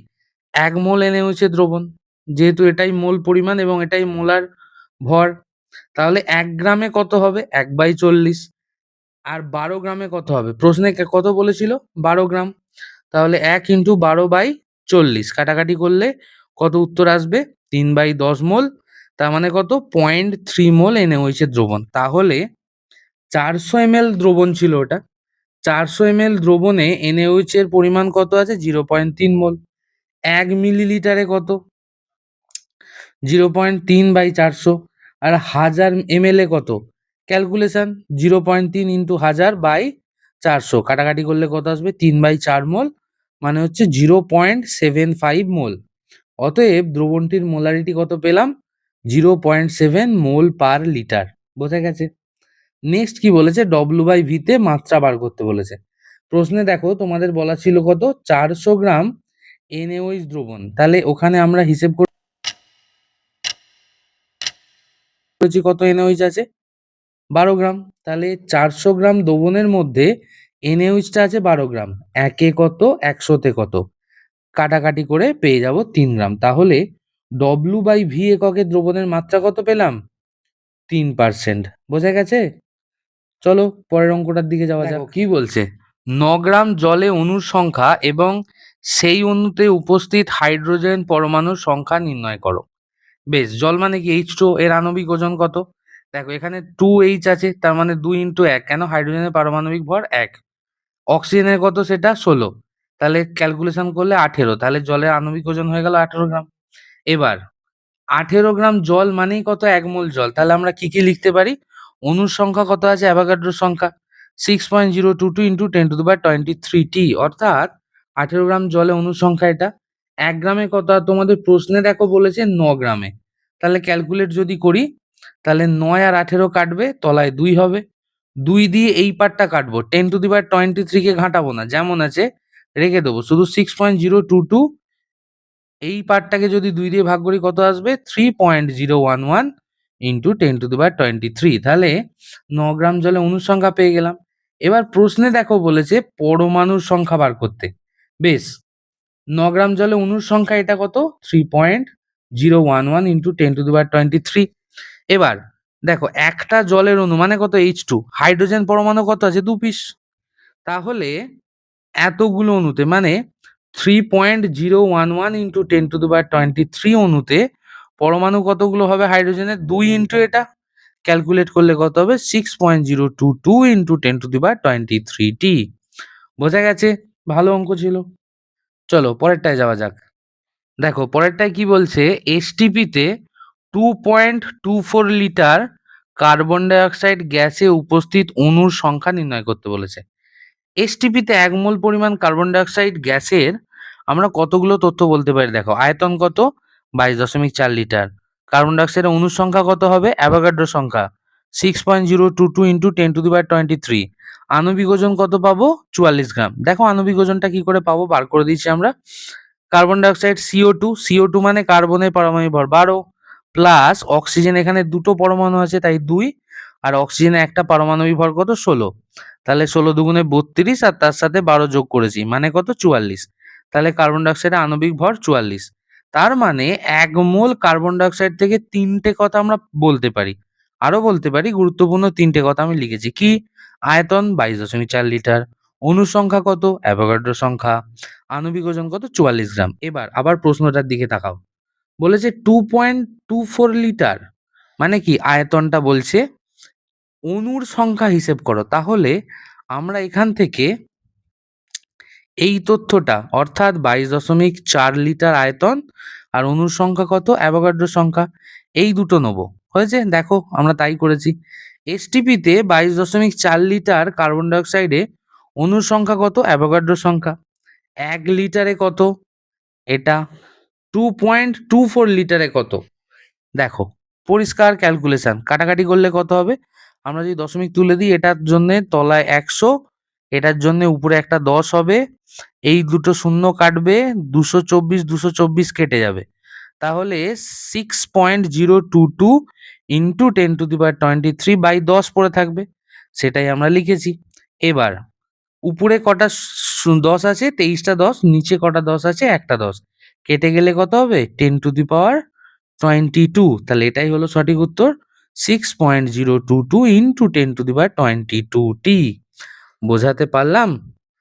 1 মোল NaOH এর দ্রবণ, যেহেতু এটাই মোল পরিমাণ এবং এটাই মোলার ভর। তাহলে 1 গ্রামে কত হবে, 1/40। আর 12 গ্রামে কত হবে, প্রশ্নে কত বলেছিল, 12 গ্রাম। তাহলে 1 ইন্টু 12/40 কাটাকাটি করলে কত উত্তর আসবে, 3/10 মোল। তার মানে কত, 0.3 মোল NaOH এর দ্রবণ। তাহলে 400 ml দ্রবণ ছিল ওটা, 400 ml দ্রবণে NaOH এর পরিমাণ কত আছে, 0.3 মোল। 1 মিলিলিটারে কত, 0.3/400। আর 1000 ml এ কত, ক্যালকুলেশন 0.3 ইন্টু 1000/400 কাটাকাটি করলে কত আসবে, 3/4 মোল, মানে হচ্ছে 0.75 মোল। অতএব দ্রবণটির মোলারিটি কত পেলাম, 0.7 মোল পার লিটার। বোঝা গেছে? নেক্সট কি বলেছে, W/V তে মাত্রা বার করতে বলেছে। প্রশ্নে দেখো তোমাদের বলা ছিল কত, 400 গ্রাম NaOH দ্রবণ, তাহলে ওখানে আমরা হিসেব করেছি কত NaOH আছে, 12 গ্রাম। তাহলে 400 গ্রাম দ্রবণের মধ্যে NaOH টা আছে 12 গ্রাম, একে কত, 100-তে কত, কাটাকাটি করে পেয়ে যাব 3 গ্রাম। তাহলে W/V এককে দ্রবণের মাত্রা কত পেলাম, 3%। বোঝা গেছে? চলো পরের অঙ্কটার দিকে যাওয়া যাক। কি বলছে, 9 গ্রাম জলে অণুর সংখ্যা এবং সেই অণুতে উপস্থিত হাইড্রোজেন পরমাণুর সংখ্যা নির্ণয় করো। বেশ, জল মানে কি, H2O, এর আণবিক ওজন কত। দেখো এখানে 2H আছে, তার মানে 2 ইন্টু 1, কেন, হাইড্রোজেনের পারমাণবিক ভর 1। অক্সিজেনের কত, সেটা 16, তাহলে ক্যালকুলেশন করলে 18, তাহলে জলের আণবিক ওজন হয়ে গেল 18 গ্রাম। এবার 18 গ্রাম জল মানেই কত, 1 মোল জল। তাহলে আমরা কি কি লিখতে পারি, অণুর সংখ্যা কত আছে, অ্যাভোগাড্রোর সংখ্যা 6.022 ইন্টু 10⁻23T, অর্থাৎ 18 গ্রাম জলে অণুর সংখ্যা এটা। 1 গ্রামে কত, আর তোমাদের প্রশ্নে দেখো বলেছে 9 গ্রামে, তাহলে ক্যালকুলেট যদি করি তাহলে 9 আর 18 কাটবে, তলায় 2 হবে, 2 দিয়ে এই পার্টটা কাটবো, 10⁻23 কে ঘাঁটাবো না, যেমন আছে রেখে দেবো, শুধু 6.022 এই পার্টটাকে যদি 2 দিয়ে ভাগ করি কত আসবে, 3.011 ইন্টু 10⁻23। তাহলে 9 গ্রাম জলে অণুর সংখ্যা পেয়ে গেলাম। এবার প্রশ্নে দেখো বলেছে পরমাণুর সংখ্যা বার করতে। বেশ, 9 গ্রাম জলে অণুর সংখ্যা এটা কত, 3.011 ইন্টু 10⁻23। এবার দেখো একটা জলের অণু মানে কত, H2, হাইড্রোজেন পরমাণু কত আছে, 2 পিস। তাহলে এতগুলো অণুতে মানে 3.011 ইন্টু 10⁻23 অণুতে পরমাণু কতগুলো হবে হাইড্রোজেনের, 2 ইন্টু এটা, ক্যালকুলেট করলে কত হবে, 6.022 ইন্টু 10⁻23T। বোঝা গেছে? ভালো অঙ্ক ছিল। চলো পরেরটায় যাওয়া যাক। দেখো পরেরটায় কি বলছে, এসটিপিতে 2.24 লিটার কার্বন ডাইঅক্সাইড গ্যাসে উপস্থিত অণুর সংখ্যা নির্ণয় করতে বলেছে। এসটিপিতে 1 মোল পরিমাণ কার্বন ডাইঅক্সাইড গ্যাসের আমরা কতগুলো তথ্য বলতে পারি, দেখো আয়তন কত, 22.4 লিটার। কার্বন ডাইঅক্সাইডের অণুর সংখ্যা কত হবে, অ্যাভোগাড্রো সংখ্যা 6.022 ইন্টু 10⁻23। আণবিক ওজন কত পাবো, 44 গ্রাম। দেখো আণবিক ওজনটা কি করে পাবো, বার করে দিচ্ছি আমরা। কার্বন ডাইঅক্সাইড CO2 মানে কার্বনের পারমাণবিক ভর 12, প্লাস অক্সিজেন, এখানে দুটো পরমাণু আছে তাই 2, আর অক্সিজেনে একটা পারমাণবিক ভর কত, 16। তাহলে 16 দুগুণে 32, আর তার সাথে 12 যোগ করেছি মানে কত, 44। তাহলে কার্বন ডাইঅক্সাইডের আণবিক ভর 44। তার মানে 1 মোল কার্বন ডাইঅক্সাইড থেকে 3টে কথা আমরা বলতে পারি। আরো বলতে পারি গুরুত্বপূর্ণ ৩টে কথা আমি লিখেছি। কি? আয়তন ২২.৪ লিটার, অণুর সংখ্যা কত? অ্যাভোগাড্রো সংখ্যা, আণবিক ওজন কত? ৪৪ গ্রাম। এবার আবার প্রশ্নটার দিকে তাকাও। বলেছে 2.24 লিটার, মানে কি? আয়তনটা বলছে, অণুর সংখ্যা হিসেব করো। তাহলে আমরা এখান থেকে এই তথ্যটা, অর্থাৎ ২২.৪ লিটার আয়তন আর অণুর সংখ্যা কত? অ্যাভোগাড্রো সংখ্যা, এই দুটো নেবো। হয়েছে? দেখো আমরা তাই করেছি। এসটিপিতে ২২.৪ লিটার কার্বন ডাইঅক্সাইডে অণুর সংখ্যা কত? অ্যাভোগাড্রো সংখ্যা। ১ লিটারে কত? এটা। 2.24 লিটারে কত? দেখো, পরিষ্কার ক্যালকুলেশন। কাটাকাটি করলে কত হবে? আমরা যদি দশমিক তুলে দিই, এটার জন্যে তলায় ১০০, এটার জন্যে উপরে একটা ১০ হবে, এই দুটো শূন্য কাটবে, ২২৪ কেটে যাবে। তাহলে 6.022 ইন্টু 10⁻23/10 পড়ে থাকবে। সেটাই আমরা লিখেছি। এবার উপরে কটা ১০ আছে? ২৩টা ১০। নিচে কটা ১০ আছে? একটা ১০। কেটে গেলে কত হবে? 10⁻22। তাহলে এটাই হলো সঠিক উত্তর, 6.022 ইন্টু 10⁻22t। বোঝাতে পারলাম?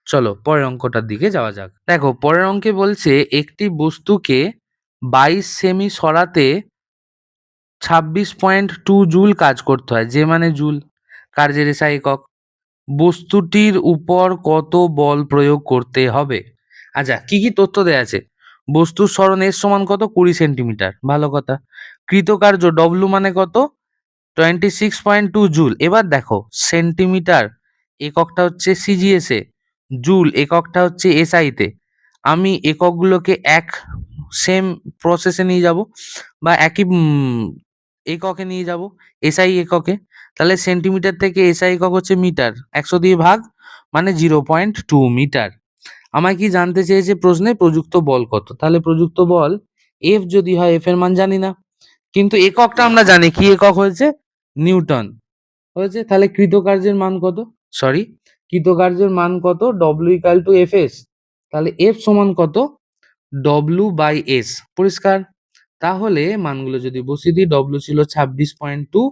চলো পরের অঙ্কটার দিকে যাওয়া যাক। দেখো পরের অঙ্কে বলছে একটি বস্তুকে ২২ সেমি সরাতে ২৬.2 জুল কাজ করতে হয়। যে মানে জুল, কার্যের এসআই একক। বস্তুটির উপর কত বল প্রয়োগ করতে হবে? আচ্ছা, কি কি তথ্য দেয়া আছে? বস্তুর সরণ এর সমান কত? ২০ সেন্টিমিটার। ভালো কথা। কৃতকার্য ডব্লু মানে কত? 26.2 জুল। এবার দেখো, সেন্টিমিটার এককটা হচ্ছে সিজিএস এ, জুল এককটা হচ্ছে এসআই তে। আমি এককগুলোকে সেম প্রসেসে নিয়ে যাব, বা একই এককে নিয়ে যাব, এসআই এককে। তাহলে সেন্টিমিটার থেকে এসআই একক হচ্ছে মিটার, ১০০ দিয়ে ভাগ, মানে 0.2 মিটার। আমায় কি জানতে চেয়েছে প্রশ্নে? প্রযুক্ত বল কত? তাহলে প্রযুক্ত বল এফ যদি হয়, এফ এর মান জানি না, কিন্তু এককটা আমরা জানি। কি একক হয়েছে? নিউটন হয়েছে। তাহলে কৃতকার্যের মান কত? সরি, কৃতকার্যের মান কত? W equal to F S. তাহলে এফ সমান কত? W by S. পরিষ্কার? তাহলে মানগুলো যদি বসিয়ে দিই, ডব্লিউ ছিল 26.2,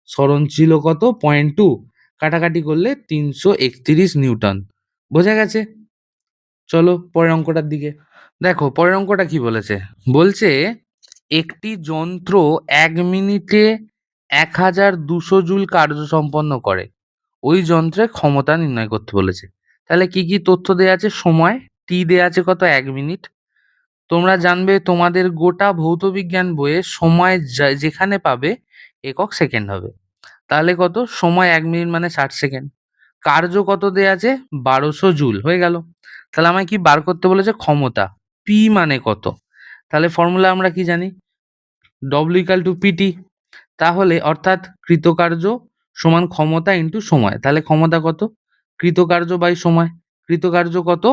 সরণ ছিল কত? 0.2, কাটাকাটি করলে ৩৩১ নিউটন। বোঝা গেছে? চলো পরের অঙ্কটার দিকে। দেখো পরের অঙ্কটা কি বলেছে? বলছে একটি যন্ত্র ১ মিনিটে ১,২০০ জুল কার্য সম্পন্ন করে। ওই যন্ত্রের ক্ষমতা নির্ণয় করতে বলেছে। তাহলে কি কি তথ্য দেয়া আছে? সময় টি দেয়া আছে কত? ১ মিনিট। তোমরা জানবে তোমাদের গোটা ভৌতবিজ্ঞান বইয়ে সময় যেখানে পাবে একক সেকেন্ড হবে। তাহলে কত? সময় ১ মিনিট মানে ৬০ সেকেন্ড। কার্য কত দেয়া আছে? ১২০০ জুল। হয়ে গেল। তাহলে আমায় কি বার করতে বলেছে? ক্ষমতা। পি মানে কত? তাহলে ফর্মুলা আমরা কি জানি? W equal to PT. তাহলে অর্থাৎ কৃতকার্য সমান ক্ষমতা ইন্টু সময়। তাহলে ক্ষমতা কত? কৃতকার্য বাই সময়। কৃতকার্য কত?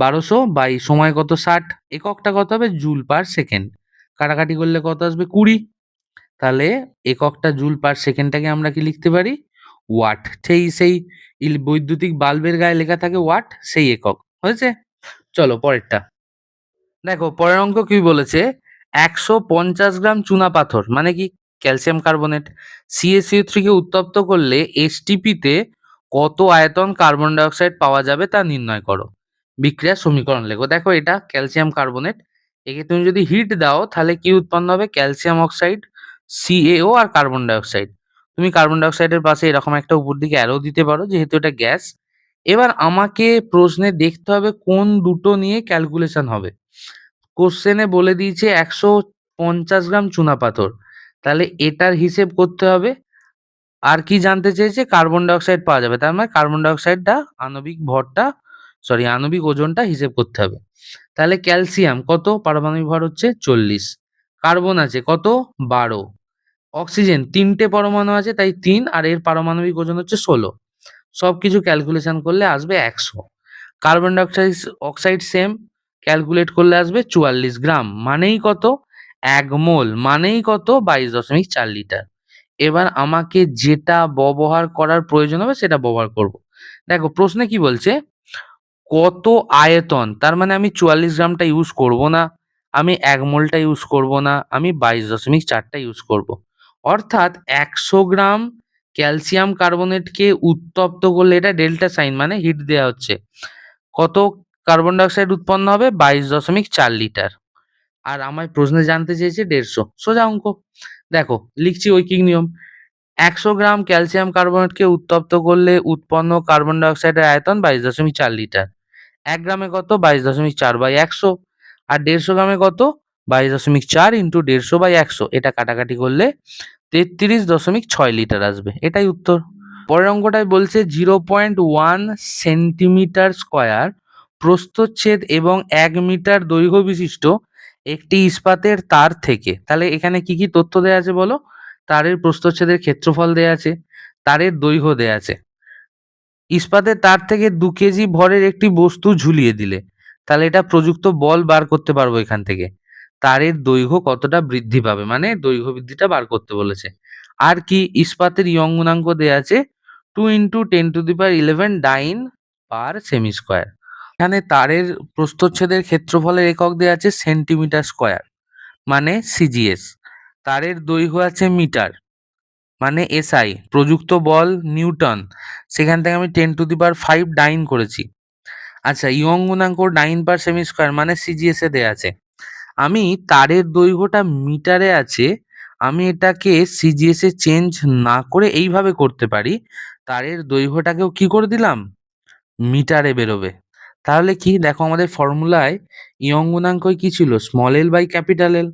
১২০০ বাই সময় কত? ৬০। এককটা কত হবে? Joule per second. কাটাকাটি করলে কত আসবে? ২০। তাহলে এককটা জুল পার সেকেন্ডটাকে আমরা কি লিখতে পারি? ওয়াট। সেই বৈদ্যুতিক বাল্বের গায়ে লেখা থাকে ওয়াট, সেই একক। হয়েছে? চলো পরেরটা। দেখো পরের অঙ্ক কি বলেছে? ১৫০ গ্রাম চুনাপাথর, মানে কি? ক্যালসিয়াম কার্বনেট, CaCO3 কে উত্তপ্ত করলে এসটিপিতে কত আয়তন কার্বন ডাইঅক্সাইড পাওয়া যাবে তা নির্ণয় করো। বিক্রিয়ার সমীকরণ লেখো। দেখো এটা ক্যালসিয়াম কার্বনেট, একে তুমি যদি হিট দাও তাহলে কি উৎপন্ন হবে? ক্যালসিয়াম অক্সাইড, CaO আর কার্বন ডাইঅক্সাইড। তুমি কার্বন ডাইঅক্সাইডের পাশে এরকম একটা উপর দিকে অ্যারো দিতে পারো, যেহেতু এটা গ্যাস। এবার আমাকে প্রশ্নে দেখতে হবে কোন দুটো নিয়ে ক্যালকুলেশন হবে। কোশ্চেনে বলে দিয়েছে ১৫০ গ্রাম চুনাপাথর, তাহলে এটার হিসেব করতে হবে। আর কি জানতে চেয়েছে? কার্বন ডাইঅক্সাইড পাওয়া যাবে, তার মানে কার্বন ডাইঅক্সাইডটা আণবিক ওজনটা হিসেব করতে হবে। তাহলে ক্যালসিয়াম কত? পারমাণবিক ভর হচ্ছে ৪০। কার্বন আছে কত? ১২। অক্সিজেন ৩টে পরমাণু আছে, তাই ৩, আর এর পারমাণবিক ওজন হচ্ছে ১৬। সবকিছু ক্যালকুলেশন করলে আসবে ১০০। Carbon dioxide oxide same, calculate করলে আসবে ৪৪ গ্রাম, মানেই কত? ১ মোল, মানেই কত? ২২.৪ লিটার। এবার আমাকে যেটা ব্যবহার করার প্রয়োজন হবে সেটা ব্যবহার করব। দেখো প্রশ্নে কি বলছে? কত আয়তন, তার মানে আমি ৪৪ গ্রামটা ইউজ করব না, আমি ১ মোলটা ইউজ করব না, আমি ২২.৪টা ইউজ করব। অর্থাৎ 100 গ্রাম ক্যালসিয়াম কার্বনেটকে উত্তপ্ত করলে, এটা ডেল্টা সাইন মানে হিট দেওয়া হচ্ছে, কত কার্বন ডাইঅক্সাইড উৎপন্ন হবে? 22.4 লিটার। আর আমায় প্রশ্নে জানতে চেয়েছে 150, সোজা অঙ্ক। দেখো লিখছি ঐকিক নিয়ম। 100 গ্রাম ক্যালসিয়াম কার্বনেটকে উত্তপ্ত করলে উৎপন্ন কার্বন ডাইঅক্সাইডের আয়তন 22.4 লিটার। 1 গ্রামে কত? 22.4 বাই 100। আর 150 গ্রামে কত? 22.4 ইন্টু 150 বাই 100। এটা কাটাকাটি করলে 33.6 লিটার আসবে। এটাই উত্তর। পরের অঙ্কটায় বলছে 0.1 সেন্টিমিটার স্কোয়ার প্রস্থচ্ছেদ এবং 1 মিটার দৈর্ঘ্য বিশিষ্ট একটি ইস্পাতের তার থেকে, তাহলে এখানে কি কি তথ্য দেয়া আছে বলো? তারের প্রস্থচ্ছেদের ক্ষেত্রফল দেয়া আছে, তারের দৈর্ঘ্য দেয়া আছে। ইস্পাতের তার থেকে 2 কেজি ভরের একটি বস্তু ঝুলিয়ে দিলে, তাহলে এটা প্রযুক্ত বল বার করতে পারবো এখান থেকে। তারের দৈর্ঘ্য কতটা বৃদ্ধি পাবে, মানে দৈর্ঘ্য বৃদ্ধিটা বার করতে বলেছে। আর কি? ইস্পাতের ইয়ং গুণাঙ্ক দেয়া আছে 2 × 10⁻11 ডাইন পার সেমি স্কোয়ার। এখানে তারের প্রস্থচ্ছেদের ক্ষেত্রফলের একক দেয়া আছে সেন্টিমিটার স্কোয়ার মানে সিজিএস। তারের দৈর্ঘ্য আছে মিটার মানে এসআই। প্রযুক্ত বল নিউটন, সেখান থেকে আমি 10⁵ ডাইন করেছি। আচ্ছা, ইয়ং গুণাঙ্ক ডাইন পার সেমি স্কোয়ার মানে সিজিএস এ দেয়া আছে। আমি তারের দৈর্ঘ্যটা মিটারে আছে, আমি এটাকে সিজিএস এ চেঞ্জ না করে এইভাবে করতে পারি, তারের দৈর্ঘ্যটাকেও কি করে দিলাম? মিটারে বেরোবে। তাহলে কি? দেখো আমাদের ফর্মুলায় ইয়ং গুণাঙ্কই কি ছিল? Small L by capital L.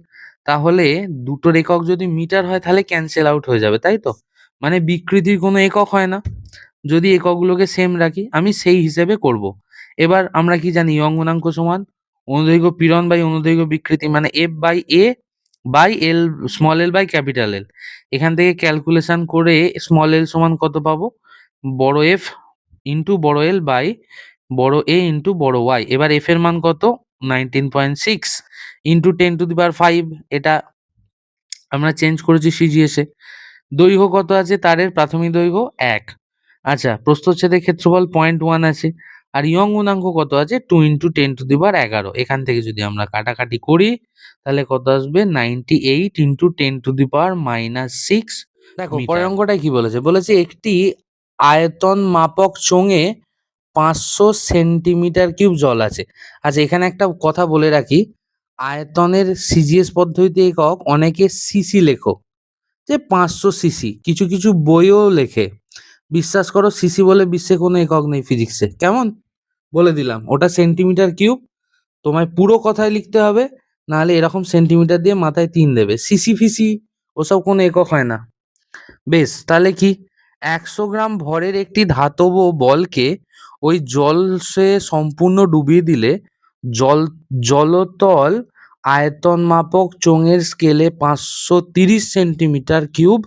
তাহলে দুটোর একক যদি মিটার হয় তাহলে ক্যান্সেল আউট হয়ে যাবে, তাই তো? মানে বিকৃতির কোনো একক হয় না যদি এককগুলোকে সেম রাখি। আমি সেই হিসেবে করব। এবার আমরা কি জানি? ইয়ং গুণাঙ্ক সমান অনুদৈর্ঘ্য পীড়ন বাই অনুদৈর্ঘ্য বিকৃতি মানে F by A by L, small L by capital L. এখান থেকে ক্যালকুলেশন করে স্মল এল সমান কত পাবো? বড় এফ ইন্টু বড় এল বাই বড় এ ইন্টু বড় ওয়াই। এবার এফ এর মান কত? 19.6 ইন্টু 10⁵। এটা আমরা চেঞ্জ করেছি সিজিএস এ। দৈর্ঘ্য কত আছে তারের? প্রাথমিক দৈর্ঘ্য 1। আচ্ছা, প্রস্থচ্ছেদের ক্ষেত্রফল 0.1 আছে। আর ইয়ং গুণাঙ্ক কত আছে? 2 × 10⁻11। এখান থেকে যদি আমরা কাটাকাটি করি তাহলে কত আসবে? 98 × 10⁻6। দেখো পরের অঙ্কটায় কি বলেছে? বলেছে একটি আয়তন মাপক চোঙে 500 সেন্টিমিটার কিউব জল আছে। আচ্ছা, এখানে একটা কথা বলে রাখি, আয়তনের সিজিএস পদ্ধতিতে একক অনেকে সিসি লেখো, যে 500 সিসি, কিছু কিছু বইও লেখে। বিশ্বাস করো, সিসি বলে বিশ্বে কোনো একক নেই ফিজিক্সে। কেমন? বলে দিলাম, ওটা সেন্টিমিটার কিউব। তোমায় পুরো কথায় লিখতে হবে, নাহলে এরকম সেন্টিমিটার দিয়ে মাথায় 3 দেবে। সিসি ফিসি ওসব কোনো একক হয় না। বেশ, তাহলে কি? 100 গ্রাম ভরের একটি ধাতব বলকে ওই জলসে সম্পূর্ণ ডুবিয়ে দিলে জলতল আয়তন মাপক চোঙের স্কেলে 530 সেন্টিমিটার কিউব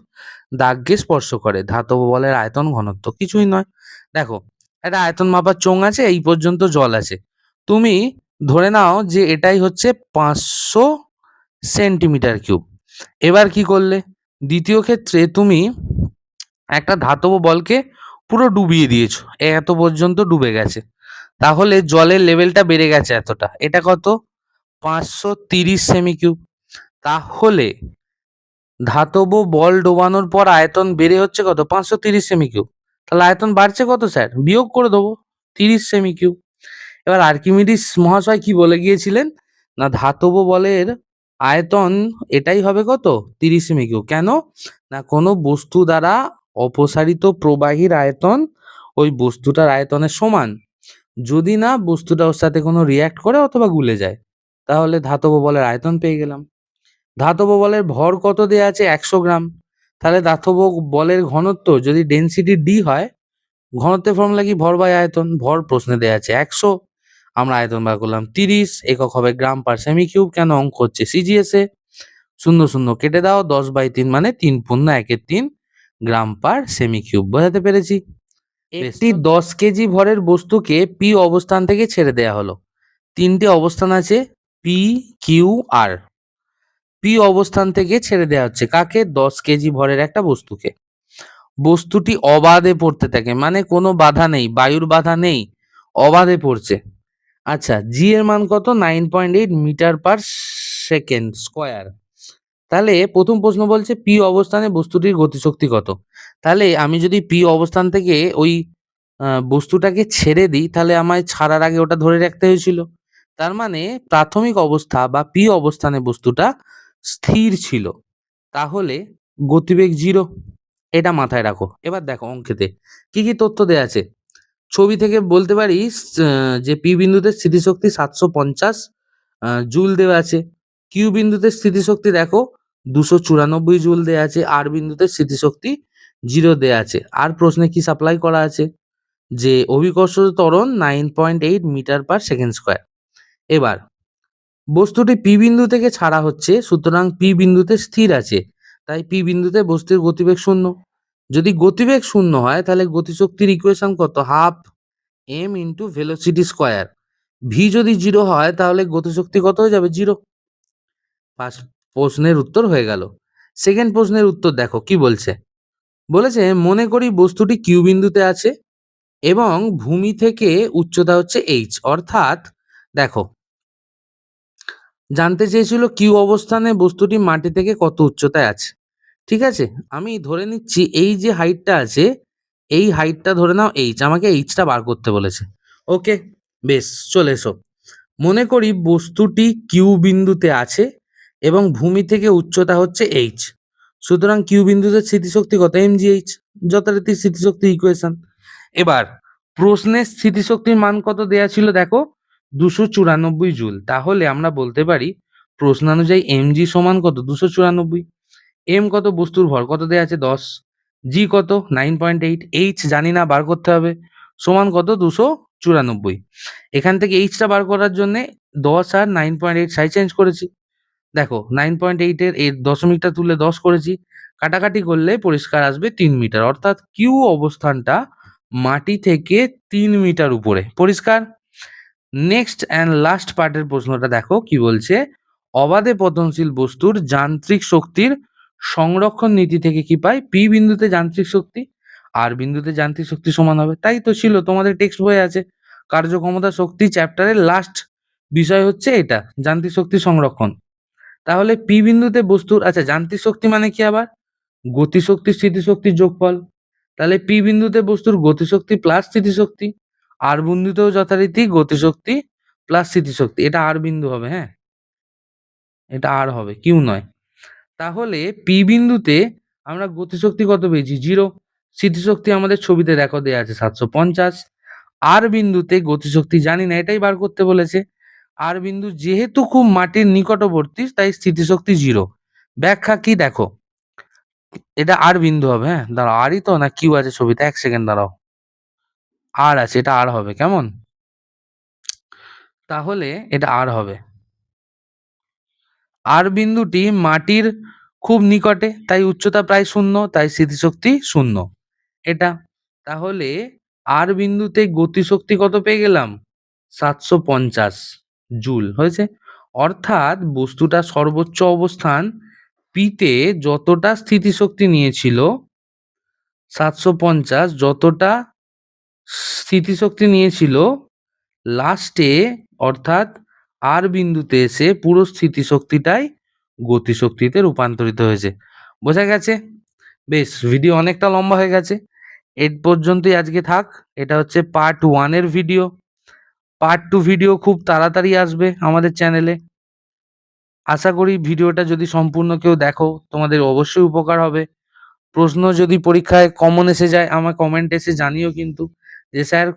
দাগকে স্পর্শ করে। ধাতব বলের আয়তন ঘনত্ব কিছুই নয়। দেখো, একটা আয়তন মাপার চোঙ আছে, এই পর্যন্ত জল আছে। তুমি ধরে নাও যে এটাই হচ্ছে 500 সেন্টিমিটার কিউব। এবার কি করলে? দ্বিতীয় ক্ষেত্রে তুমি একটা ধাতব বলকে পুরো ডুবিয়ে দিয়েছো, এত পর্যন্ত ডুবে গেছে, তাহলে জলের লেভেলটা বেড়ে গেছে এতটা। এটা কত? 530 সেমি কিউব। তাহলে ধাতব বল ডোবানোর পর আয়তন বেড়ে হচ্ছে কত? 530 সেমি কিউব। তাহলে আয়তন বাড়ছে কত স্যার? বিয়োগ করে দেবো, 30 সেমি কিউব। এবার আর্কিমিডিস মহাশয় কি বলে গিয়েছিলেন? না, ধাতব বলের আয়তন এটাই হবে কত? 30 সেমি কিউব। কেন? না, কোনো বস্তু দ্বারা অপসারিত প্রবাহীর আয়তন ওই বস্তুটার আয়তনের সমান, যদি না বস্তুটা ওর সাথে কোনো রিয়াক্ট করে অথবা গুলে যায়, তাহলে ধাতব বলের আয়তন পেয়ে গেলাম। ধাতব বলের ভর কত দেয়া আছে? 100 গ্রাম। তাহলে ধাতব বলের ঘনত্ব যদি ডেনসিটি ডি হয়, ঘনত্বের ফর্মুলা কি? ভর বাই আয়তন। ভর প্রশ্নে দেয়া আছে 100, আমরা আয়তন বার করলাম 30, একক হবে গ্রাম পার সেমি কিউব। কেন? অঙ্ক হচ্ছে সিজিএস এ। 0 0 কেটে দাও, 10/3 মানে 3 পূর্ণ 1/3 গ্রাম পার সেমি কিউব। বোঝাতে পেরেছি? একটি 10 কেজি ভরের বস্তুকে পি অবস্থান থেকে ছেড়ে দেয়া হলো। 3টে অবস্থান আছে, পি কিউ আর। পি অবস্থান থেকে ছেড়ে দেওয়া হচ্ছে কাকে? 10 কেজি ভরের একটা বস্তুকে। বস্তুটি অবাধে পড়তে থাকে, মানে কোনো বাধা নেই, বায়ুর বাধা নেই, অবাধে পড়ছে। আচ্ছা, জি এর মান কত? 9.8 মিটার পার সেকেন্ড স্কোয়ার। তাহলে প্রথম প্রশ্ন বলছে পি অবস্থানে বস্তুটির গতিশক্তি কত? তাহলে আমি যদি পি অবস্থান থেকে ওই বস্তুটাকে ছেড়ে দিই, তাহলে আমায় ছাড়ার আগে ওটা ধরে রাখতে হয়েছিল। তার মানে প্রাথমিক অবস্থা বা পি অবস্থানে বস্তুটা স্থির ছিল। তাহলে গতিবেগ 0, এটা মাথায় রাখো। এবার দেখো অঙ্কেতে কি তথ্য দেয়া আছে? ছবি থেকে বলতে পারিস যে পি বিন্দুতে স্থিতিশক্তি 750 জুল দেওয়া আছে। কিউ বিন্দুতে স্থিতিশক্তি দেখো 294 জুল দেয়া আছে। আর বিন্দুতে স্থিতিশক্তি 0 দেয়া আছে। আর প্রশ্নে কি সাপ্লাই করা আছে? যে অভিকর্ষজ ত্বরণ 9.8 মিটার পার সেকেন্ড স্কয়ার। এবার বস্তুটি পি বিন্দু থেকে ছাড়া হচ্ছে, সুতরাং পি বিন্দুতে স্থির আছে, তাই পি বিন্দুতে বস্তুর গতিবেগ 0। যদি গতিবেগ 0 হয় তাহলে গতিশক্তির ইকুয়েশন কত? Half M into velocity square. V যদি 0 হয় তাহলে গতিশক্তি কত হয়ে যাবে? 0। ফার্স্ট প্রশ্নের উত্তর হয়ে গেল। সেকেন্ড প্রশ্নের উত্তর দেখো কি বলছে। বলেছে মনে করি বস্তুটি কিউ বিন্দুতে আছে এবং ভূমি থেকে উচ্চতা হচ্ছে এইচ, অর্থাৎ দেখো জানতে চেয়েছিল কিউ অবস্থানে বস্তুটি মাটি থেকে কত উচ্চতায় আছে। ঠিক আছে, আমি ধরে নিচ্ছি এই যে হাইটটা আছে, এই হাইটটা ধরে নাও এইচ, আমাকে এইচটা বার করতে বলেছে। ওকে, বেশ, চলে এসো। মনে করি বস্তুটি কিউ বিন্দুতে আছে এবং ভূমি থেকে উচ্চতা হচ্ছে এইচ, সুতরাং কিউ বিন্দুতে স্থিতিশক্তি কত? mgh, যথারীতি স্থিতিশক্তি ইকুয়েশন। এবার প্রশ্নের স্থিতিশক্তির মান কত দেয়া ছিল দেখো? 294 জুল। তাহলে আমরা বলতে পারি প্রশ্নানুযায়ী mg সমান কত? 294। এম কত? বস্তুর ভর কত দেয়া আছে? 10। জি কত? 9.8। এইচ জানি না, বার করতে হবে। সমান কত? 294। এখান থেকে এইচটা বার করার জন্য 10 আর 9.8 সাই চেঞ্জ করেছি। দেখো 9.8 এর দশমিকটা তুলে 10 করেছি, কাটাকাটি করলে পরিষ্কার আসবে 3 মিটার, অর্থাৎ কিউ অবস্থানটা মাটি থেকে 3 মিটার উপরে। পরিষ্কার? নেক্সট অ্যান্ড লাস্ট পার্টের প্রশ্নটা দেখো কি বলছে। অবাধে পতনশীল বস্তুর যান্ত্রিক শক্তির সংরক্ষণ নীতি থেকে কি পাই? পি বিন্দুতে যান্ত্রিক শক্তি আর বিন্দুতে যান্ত্রিক শক্তি সমান হবে। তাই তো ছিল, তোমাদের টেক্সট বইয়ে আছে। কার্যক্ষমতা শক্তি চ্যাপ্টারের লাস্ট বিষয় হচ্ছে এটা, যান্ত্রিক শক্তি সংরক্ষণ। তাহলে পি বিন্দুতে বস্তুর, আচ্ছা যান্ত্রিক শক্তি মানে কি আবার? গতিশক্তি স্থিতিশক্তির যোগফল। তাহলে পি বিন্দুতে বস্তুর গতিশক্তি প্লাস স্থিতিশক্তি, আর বিন্দুতেও যথারীতি গতিশক্তি প্লাস স্থিতিশক্তি। এটা আর বিন্দু হবে, হ্যাঁ, এটা আর হবে, কিউ নয়। তাহলে পি বিন্দুতে আমরা গতিশক্তি কত পেয়েছি? 0। স্থিতিশক্তি আমাদের ছবিতে দেখো দেয়া আছে 750। আর বিন্দুতে গতিশক্তি জানি না, এটাই বার করতে বলেছে। আর বিন্দু যেহেতু খুব মাটির নিকটবর্তী, তাই স্থিতিশক্তি 0। ব্যাখ্যা কি দেখো, এটা আর বিন্দু হবে, হ্যাঁ, দাঁড়াও, আরই তো না কিউ আছে ছবিতে, 1 সেকেন্ড দাঁড়াও, আর আছে, এটা আর হবে, কেমন? তাহলে এটা আর হবে। আর বিন্দুটি মাটির খুব নিকটে, তাই উচ্চতা প্রায় 0, তাই স্থিতিশক্তি 0। এটা তাহলে আর বিন্দুতে গতিশক্তি কত পেয়ে গেলাম? 750 জুল হয়েছে। অর্থাৎ বস্তুটা সর্বোচ্চ অবস্থান পিতে যতটা স্থিতিশক্তি নিয়েছিল, 750 যতটা স্থিতিশক্তি নিয়েছিল, লাস্টে অর্থাৎ আর বিন্দুতে এসে পুরো স্থিতিশক্তিটাই গতিশক্তিতে রূপান্তরিত হয়েছে। বোঝা গেছে? বেশ, ভিডিও অনেকটা লম্বা হয়ে গেছে, এই পর্যন্তই আজকে থাক। এটা হচ্ছে পার্ট 1 এর ভিডিও। পার্ট 2 ভিডিও খুব তাড়াতাড়ি আসবে আমাদের চ্যানেলে। আশা করি ভিডিওটা যদি সম্পূর্ণ কেউ দেখো, তোমাদের অবশ্যই উপকার হবে। প্রশ্ন যদি পরীক্ষায় কমন এসে যায়, আমার কমেন্ট এসে জানিও কিন্তু, যে স্যার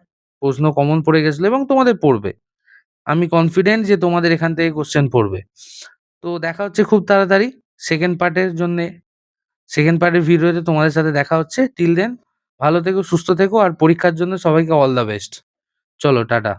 প্রশ্ন কমন পড়ে গেছিল, এবং তোমাদের পড়বে। আমি কনফিডেন্ট যে তোমাদের এখান থেকে কোশ্চেন পড়বে। তো দেখা হচ্ছে খুব তাড়াতাড়ি সেকেন্ড পার্টের জন্যে। সেকেন্ড পার্টের ভিডিওতে তোমাদের সাথে দেখা হচ্ছে। টিল দেন ভালো থেকো, সুস্থ থেকো, আর পরীক্ষার জন্য সবাইকে অল দ্য বেস্ট। চলো টাটা।